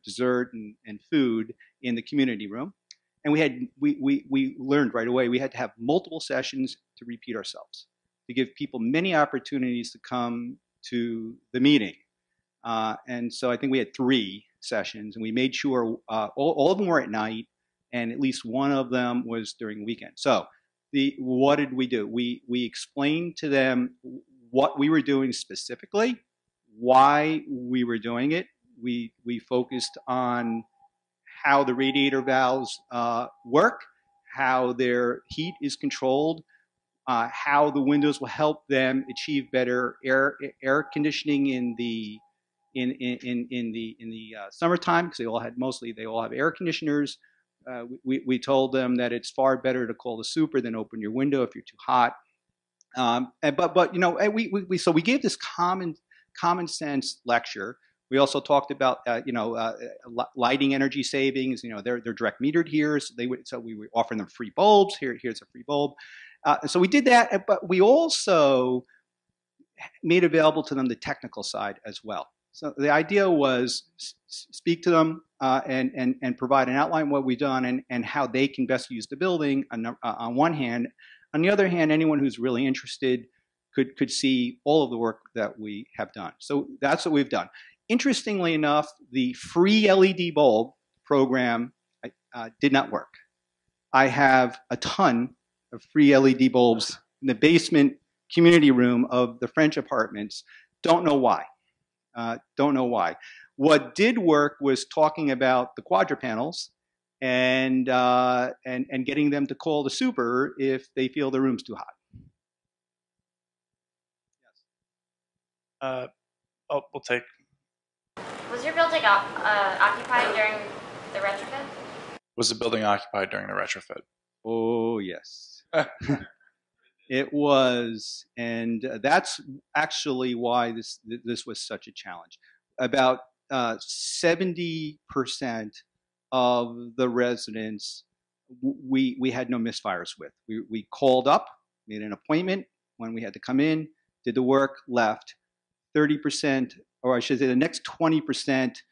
S15: dessert and food in the community room. And we learned right away we had to have multiple sessions to repeat ourselves, to give people many opportunities to come to the meeting. And so I think we had 3 sessions, and we made sure all of them were at night, and at least one of them was during the weekend. So what did we do? We explained to them what we were doing specifically, why we were doing it. We focused on how the radiator valves work, how their heat is controlled, how the windows will help them achieve better air conditioning in the summertime, because they all have air conditioners. We told them that it's far better to call the super than open your window if you're too hot. So we gave this common sense lecture. We also talked about lighting energy savings. They're direct metered here, so we were offering them free bulbs. Here's a free bulb. So we did that, but we also made available to them the technical side as well. So the idea was speak to them and provide an outline of what we've done and how they can best use the building on one hand. On the other hand, anyone who's really interested could see all of the work that we have done. So that's what we've done. Interestingly enough, the free LED bulb program did not work. I have a ton of free LED bulbs in the basement community room of the French apartments. Don't know why. Don't know why. What did work was talking about the quadra panels and getting them to call the super if they feel the room's too hot.
S3: We'll take.
S17: Was your building occupied during the retrofit?
S3: Was the building occupied during the retrofit?
S15: Oh, yes. It was, and that's actually why this was such a challenge. About 70% of the residents we had no misfires with. We called up, made an appointment when we had to come in, did the work, left. 30%, or I should say the next 20%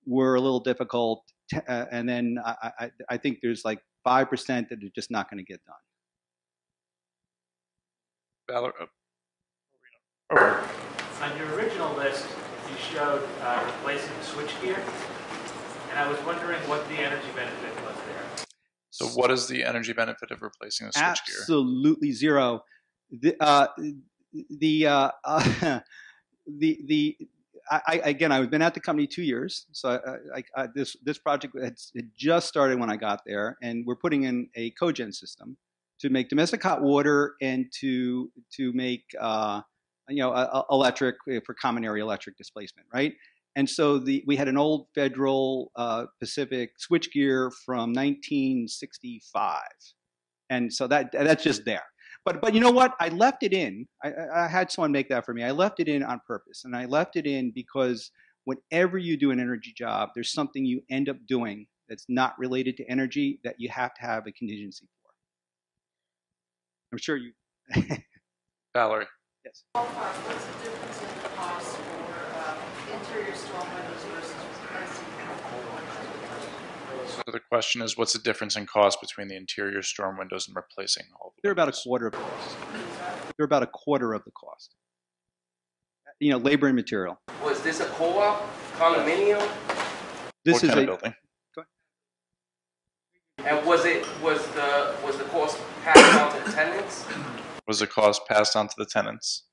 S15: were a little difficult, and then I think there's like 5% that are just not going to get done.
S18: On your original list, you showed replacing the switchgear, and I was wondering what the energy benefit was there.
S3: So what is the energy benefit of replacing the switchgear?
S15: Absolutely zero. Again, I've been at the company 2 years, so this project had just started when I got there, and we're putting in a cogen system to make domestic hot water and to make electric for common area electric displacement, right? And so we had an old Federal Pacific switchgear from 1965, and so that's just there. But you know what? I left it in. I had someone make that for me. I left it in on purpose, and I left it in because whenever you do an energy job, there's something you end up doing that's not related to energy that you have to have a contingency for. I'm sure you.
S3: Valerie.
S19: Yes. What's the difference in the cost for interior storm windows versus replacing?
S3: So the question is, what's the difference in cost between the interior storm windows and replacing all the windows?
S15: They're about a quarter of the cost. They're about a quarter of the cost. Labor and material.
S20: Was this a co-op condominium?
S15: This
S3: what
S15: is
S3: kind
S15: a
S3: of building.
S20: And was the cost passed on to the tenants?
S3: Was the cost passed on to the tenants?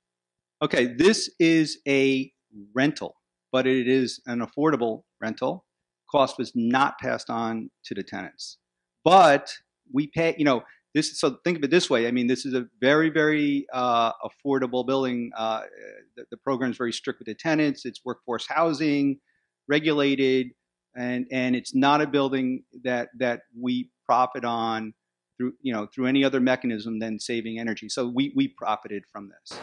S15: Okay, this is a rental, but it is an affordable rental. Cost was not passed on to the tenants, but we pay. This. So think of it this way. I mean, this is a very, very affordable building. The program is very strict with the tenants. It's workforce housing, regulated, and it's not a building that we profit on through any other mechanism than saving energy. So we profited from this.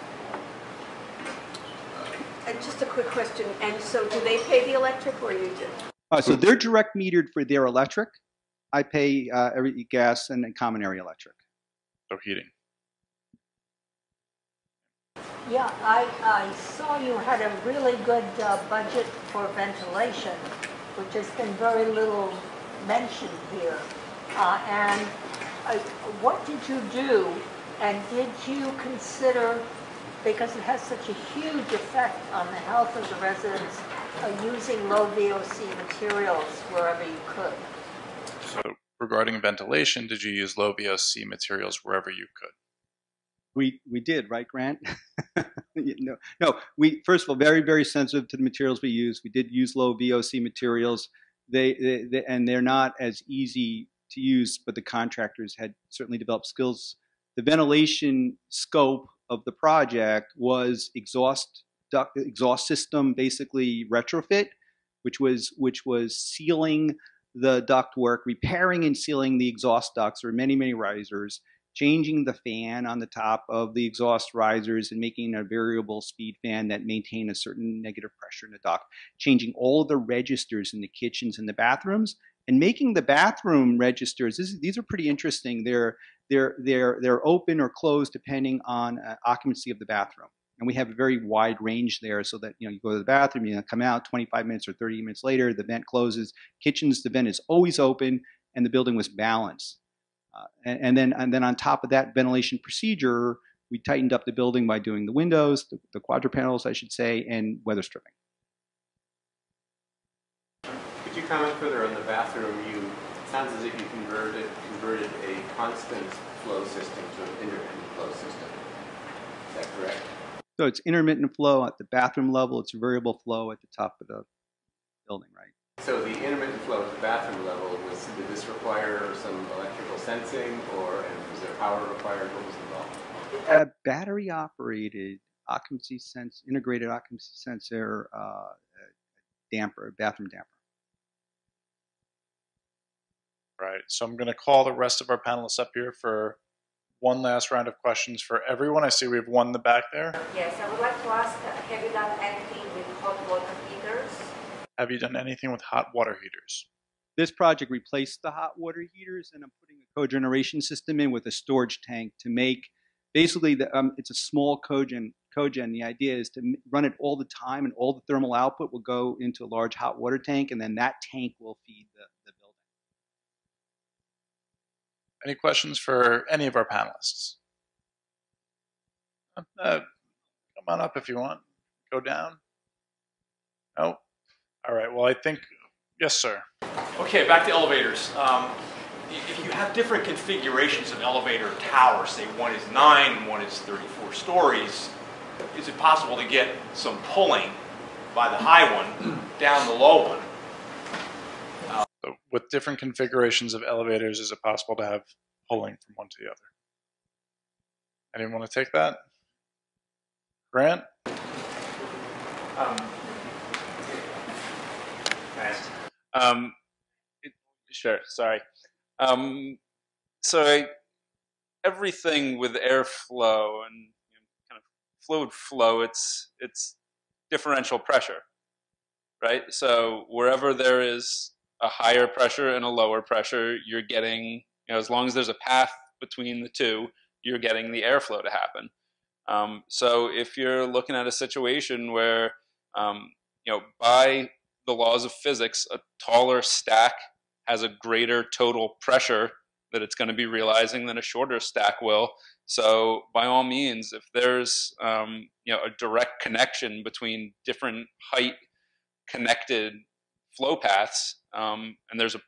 S21: And just a quick question. And so, do they pay the electric, or you do?
S15: So they're direct metered for their electric. I pay every gas and common area electric.
S3: So heating.
S9: Yeah, I saw you had a really good budget for ventilation, which has been very little mentioned here. And what did you do? And did you consider, because it has such a huge effect on the health of the residents, using low VOC materials wherever you could?
S3: So regarding ventilation, did you use low VOC materials wherever you could?
S15: We did, right, Grant? No. We first of all very, very sensitive to the materials we use. We did use low VOC materials. And they're not as easy to use, but the contractors had certainly developed skills. The ventilation scope of the project was exhaust system basically retrofit, which was sealing the ductwork, repairing and sealing the exhaust ducts. There are many, many risers, changing the fan on the top of the exhaust risers and making a variable speed fan that maintained a certain negative pressure in the duct, changing all of the registers in the kitchens and the bathrooms, and making the bathroom registers. These are pretty interesting. They're open or closed depending on occupancy of the bathroom. And we have a very wide range there, so that you go to the bathroom, you come out 25 minutes or 30 minutes later, the vent closes. Kitchens, the vent is always open, and the building was balanced. And then on top of that ventilation procedure, we tightened up the building by doing the windows, the quadra panels, I should say, and weather stripping.
S6: Could you comment further on the bathroom? It sounds as if you converted a constant flow system to an intermittent flow system. Is that correct?
S15: So it's intermittent flow at the bathroom level. It's variable flow at the top of the building, right?
S6: So the intermittent flow at the bathroom level, did this require some electrical sensing, and was there power required? What was involved?
S15: Battery operated integrated occupancy sensor damper, bathroom damper.
S3: Right, so I'm going to call the rest of our panelists up here for one last round of questions for everyone. I see we have one in the back there.
S21: Yes, I would like to ask, have you done anything with hot water heaters?
S3: Have you done anything with hot water heaters?
S15: This project replaced the hot water heaters, and I'm putting a cogeneration system in with a storage tank to make, basically, it's a small cogen. The idea is to run it all the time, and all the thermal output will go into a large hot water tank, and then that tank will feed the building.
S3: Any questions for any of our panelists? Come on up if you want. Go down. No? All right, well, I think, yes, sir.
S8: Okay, back to elevators. If you have different configurations of elevator towers, say one is 9 and one is 34 stories, is it possible to get some pulling by the high one down the low one?
S3: So with different configurations of elevators, is it possible to have pulling from one to the other? Anyone want to take that? Grant?
S5: Sure, sorry. Everything with airflow and kind of fluid flow, it's differential pressure, right? So wherever there is a higher pressure and a lower pressure, you're getting, as long as there's a path between the two, you're getting the airflow to happen. So if you're looking at a situation where, by the laws of physics, a taller stack has a greater total pressure that it's going to be realizing than a shorter stack will. So by all means, if there's a direct connection between different height connected flow paths, and there's a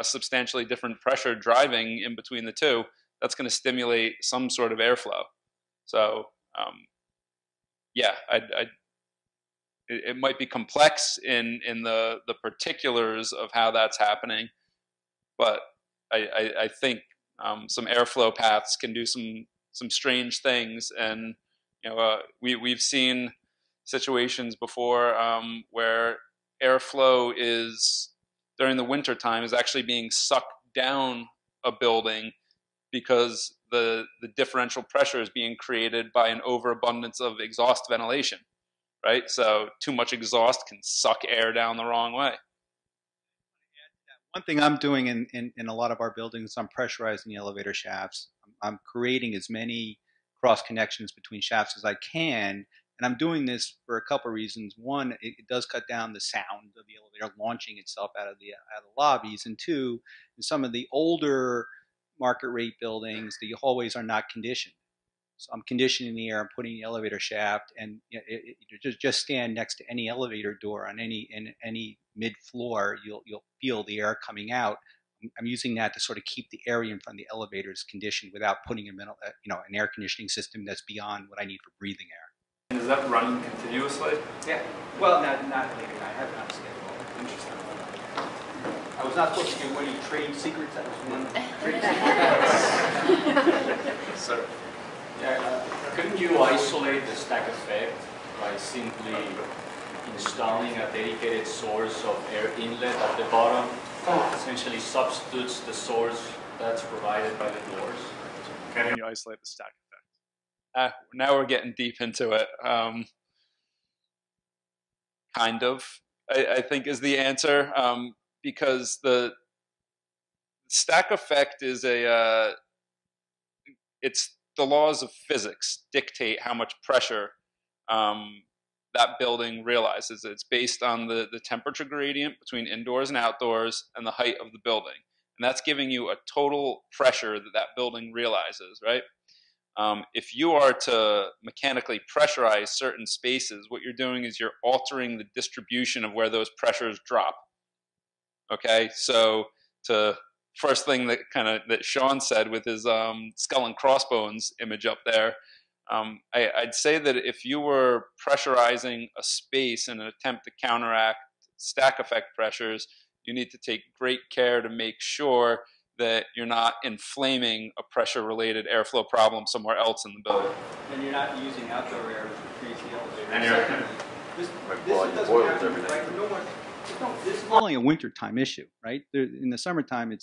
S5: substantially different pressure driving in between the two, that's going to stimulate some sort of airflow. So it might be complex in the particulars of how that's happening, but I think some airflow paths can do some strange things, and we've seen situations before where airflow is during the winter time is actually being sucked down a building because the differential pressure is being created by an overabundance of exhaust ventilation, right? So too much exhaust can suck air down the wrong way.
S15: One thing I'm doing in a lot of our buildings, I'm pressurizing the elevator shafts. I'm creating as many cross connections between shafts as I can, and I'm doing this for a couple of reasons. One, it does cut down the sound of the elevator launching itself out of the lobbies, and two, in some of the older market rate buildings, the hallways are not conditioned. So I'm conditioning the air, I'm putting the elevator shaft, and just stand next to any elevator door on any mid floor, you'll feel the air coming out. I'm using that to sort of keep the area in front of the elevators conditioned without putting an air conditioning system that's beyond what I need for breathing air.
S5: And is that running continuously?
S15: Yeah. Well, not lately. I have not scheduled. Interesting. I was not supposed to give any trade secrets. That was one trade secret.
S5: Sir.
S1: Yeah, couldn't you isolate the stack effect by simply installing a dedicated source of air inlet at the bottom? Essentially substitutes the source that's provided by the doors.
S3: Can you isolate the stack effect?
S5: Now we're getting deep into it. Kind of, I think, is the answer, because the stack effect is it's the laws of physics dictate how much pressure that building realizes. It's based on the temperature gradient between indoors and outdoors and the height of the building. And that's giving you a total pressure that building realizes, right? If you are to mechanically pressurize certain spaces, what you're doing is you're altering the distribution of where those pressures drop. Okay, so first thing that Sean said with his skull and crossbones image up there, I'd say that if you were pressurizing a space in an attempt to counteract stack effect pressures, you need to take great care to make sure that you're not inflaming a pressure-related airflow problem somewhere else in the building.
S15: And you're not using outdoor air to freeze the elevator.
S5: And you're-
S15: This
S5: boil-
S15: doesn't
S5: boils
S15: happen,
S5: everything.
S15: right? This is only a wintertime issue, right? In the summertime, it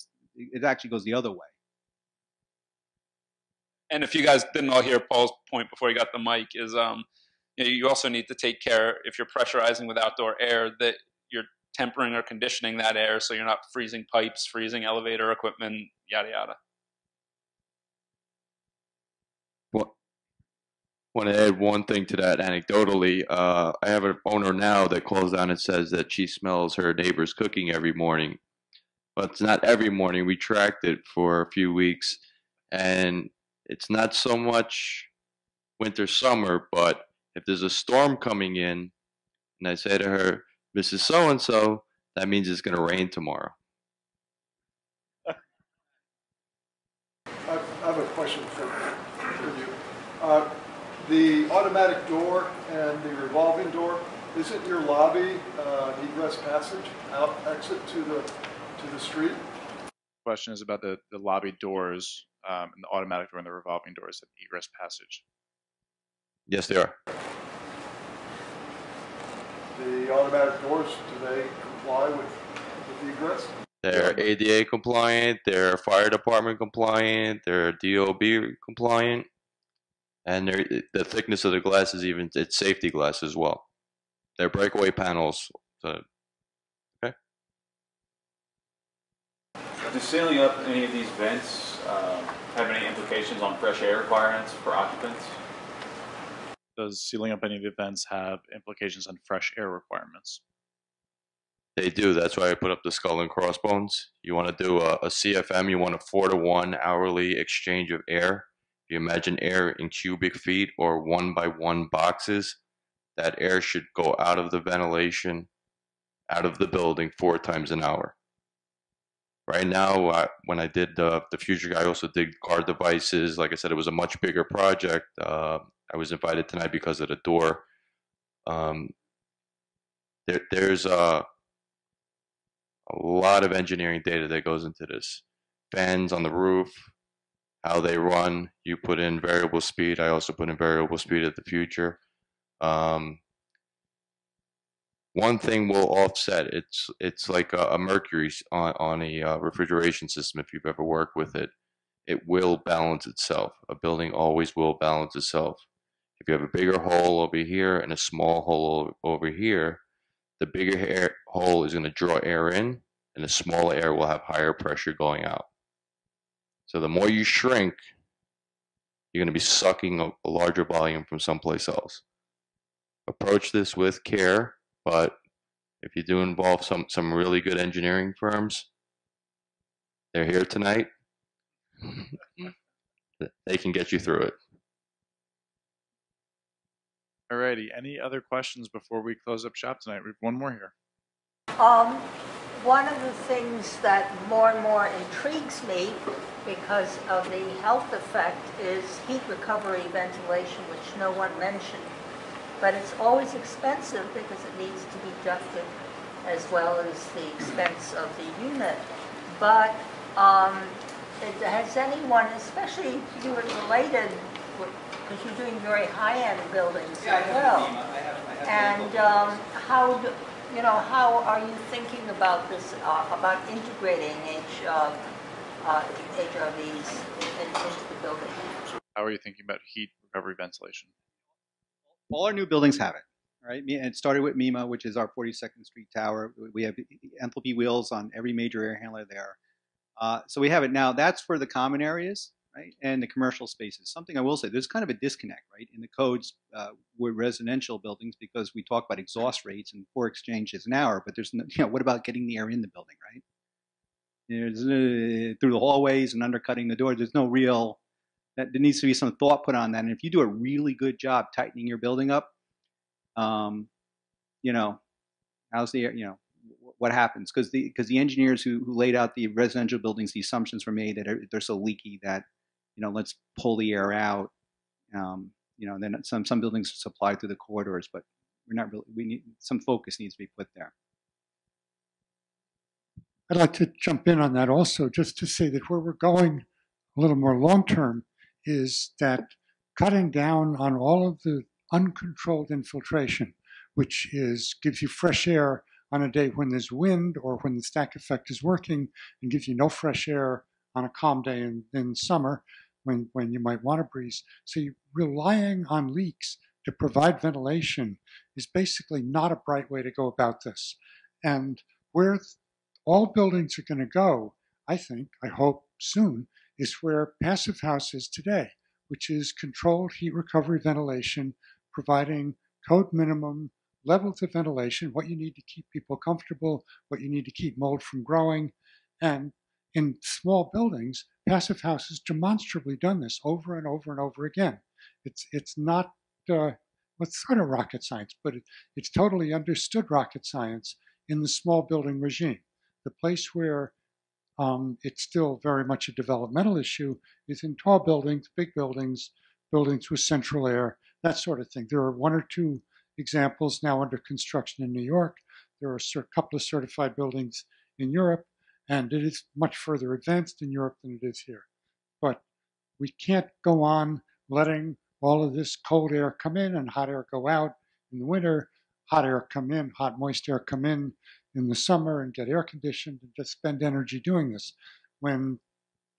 S15: actually goes the other way.
S5: And if you guys didn't all hear Paul's point before he got the mic, is you also need to take care, if you're pressurizing with outdoor air, that you're tempering or conditioning that air so you're not freezing pipes, freezing elevator equipment, yada yada.
S13: Well, want to add one thing to that anecdotally. I have an owner now that calls down and says that she smells her neighbor's cooking every morning. But it's not every morning. We tracked it for a few weeks, and it's not so much winter, summer, but if there's a storm coming in, and I say to her, Mrs. So-and-so, that means it's going to rain tomorrow.
S7: I have a question for you. The automatic door and the revolving door, isn't your lobby egress passage exit to the street?
S3: Question is about the lobby doors and the automatic door and the revolving doors at egress passage.
S13: Yes, they are.
S7: The automatic doors, do they comply with the egress?
S13: They're ADA compliant, they're fire department compliant, they're DOB compliant, and the thickness of the glass is it's safety glass as well. They're breakaway panels. So, okay.
S22: Does sealing up any of these vents have any implications on fresh air requirements for occupants?
S3: Does sealing up any of the vents have implications on fresh air requirements?
S13: They do. That's why I put up the skull and crossbones. You want to do a CFM, you want a 4-to-1 hourly exchange of air. If you imagine air in cubic feet or 1-by-1 boxes, that air should go out of the ventilation, out of the building 4 times an hour. Right now, when I did the Future, I also did guard devices. Like I said, it was a much bigger project. I was invited tonight because of the door. There's a lot of engineering data that goes into this. Fans on the roof, how they run. You put in variable speed. I also put in variable speed at the Future. One thing will offset. It's like a mercury on a refrigeration system. If you've ever worked with it, it will balance itself. A building always will balance itself. If you have a bigger hole over here and a small hole over here, the bigger hole is going to draw air in, and the smaller air will have higher pressure going out. So the more you shrink, you're going to be sucking a larger volume from someplace else. Approach this with care, but if you do involve some really good engineering firms, they're here tonight. They can get you through it.
S3: Alrighty, any other questions before we close up shop tonight? We have one more here.
S9: One of the things that more and more intrigues me because of the health effect is heat recovery ventilation, which no one mentioned. But it's always expensive because it needs to be ducted as well as the expense of the unit. But has anyone, especially if you were related, because you're doing very high-end buildings as well. And how are you thinking about this, about integrating HRVs into the building?
S3: How are you thinking about heat recovery ventilation?
S15: All our new buildings have it, right? And it started with MEMA, which is our 42nd Street tower. We have enthalpy wheels on every major air handler there. So we have it now. That's for the common areas, right? And the commercial spaces. Something I will say, there's kind of a disconnect, right? In the codes with residential buildings, because we talk about exhaust rates and 4 exchanges an hour, but there's no, what about getting the air in the building, right? There's, through the hallways and undercutting the door, there's no real, there needs to be some thought put on that. And if you do a really good job tightening your building up, how's the air, what happens? Because the engineers who laid out the residential buildings, the assumptions were made that they're so leaky that, let's pull the air out. Then some buildings are supplied through the corridors, but we're not really, some focus needs to be put there.
S4: I'd like to jump in on that also, just to say that where we're going a little more long-term is that cutting down on all of the uncontrolled infiltration, which gives you fresh air on a day when there's wind or when the stack effect is working, and gives you no fresh air on a calm day in summer when you might want a breeze. So you're relying on leaks to provide ventilation is basically not a bright way to go about this. And where all buildings are going to go, I hope soon, is where Passive House is today, which is controlled heat recovery ventilation, providing code minimum levels of ventilation, what you need to keep people comfortable, what you need to keep mold from growing. And in small buildings, Passive House has demonstrably done this over and over and over again. It's not what's sort of rocket science, but it's totally understood rocket science in the small building regime. The place where it's still very much a developmental issue is in tall buildings, big buildings, buildings with central air, that sort of thing. There are one or two examples now under construction in New York. There are a couple of certified buildings in Europe, and it is much further advanced in Europe than it is here. But we can't go on letting all of this cold air come in and hot air go out in the winter, hot air come in, hot moist air come in the summer and get air conditioned and just spend energy doing this, when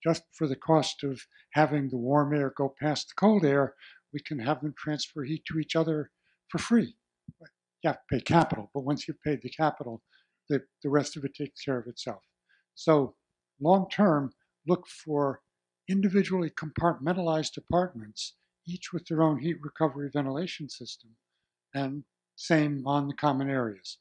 S4: just for the cost of having the warm air go past the cold air, we can have them transfer heat to each other for free. You have to pay capital, but once you've paid the capital, the rest of it takes care of itself. So long term, look for individually compartmentalized apartments, each with their own heat recovery ventilation system, and same on the common areas.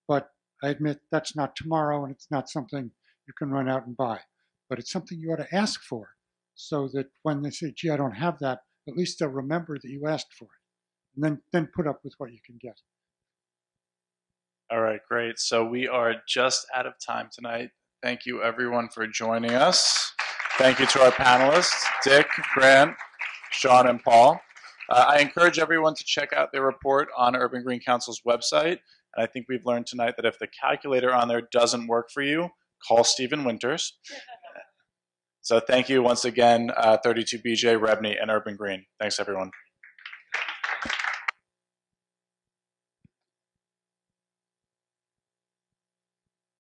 S4: But I admit that's not tomorrow, and it's not something you can run out and buy. But it's something you ought to ask for, so that when they say, gee, I don't have that, at least they'll remember that you asked for it, and then put up with what you can get.
S3: All right, great. So we are just out of time tonight. Thank you, everyone, for joining us. Thank you to our panelists, Dick, Grant, Sean, and Paul. I encourage everyone to check out their report on Urban Green Council's website. And I think we've learned tonight that if the calculator on there doesn't work for you, call Stephen Winters. So thank you once again, 32BJ, Rebney, and Urban Green. Thanks, everyone.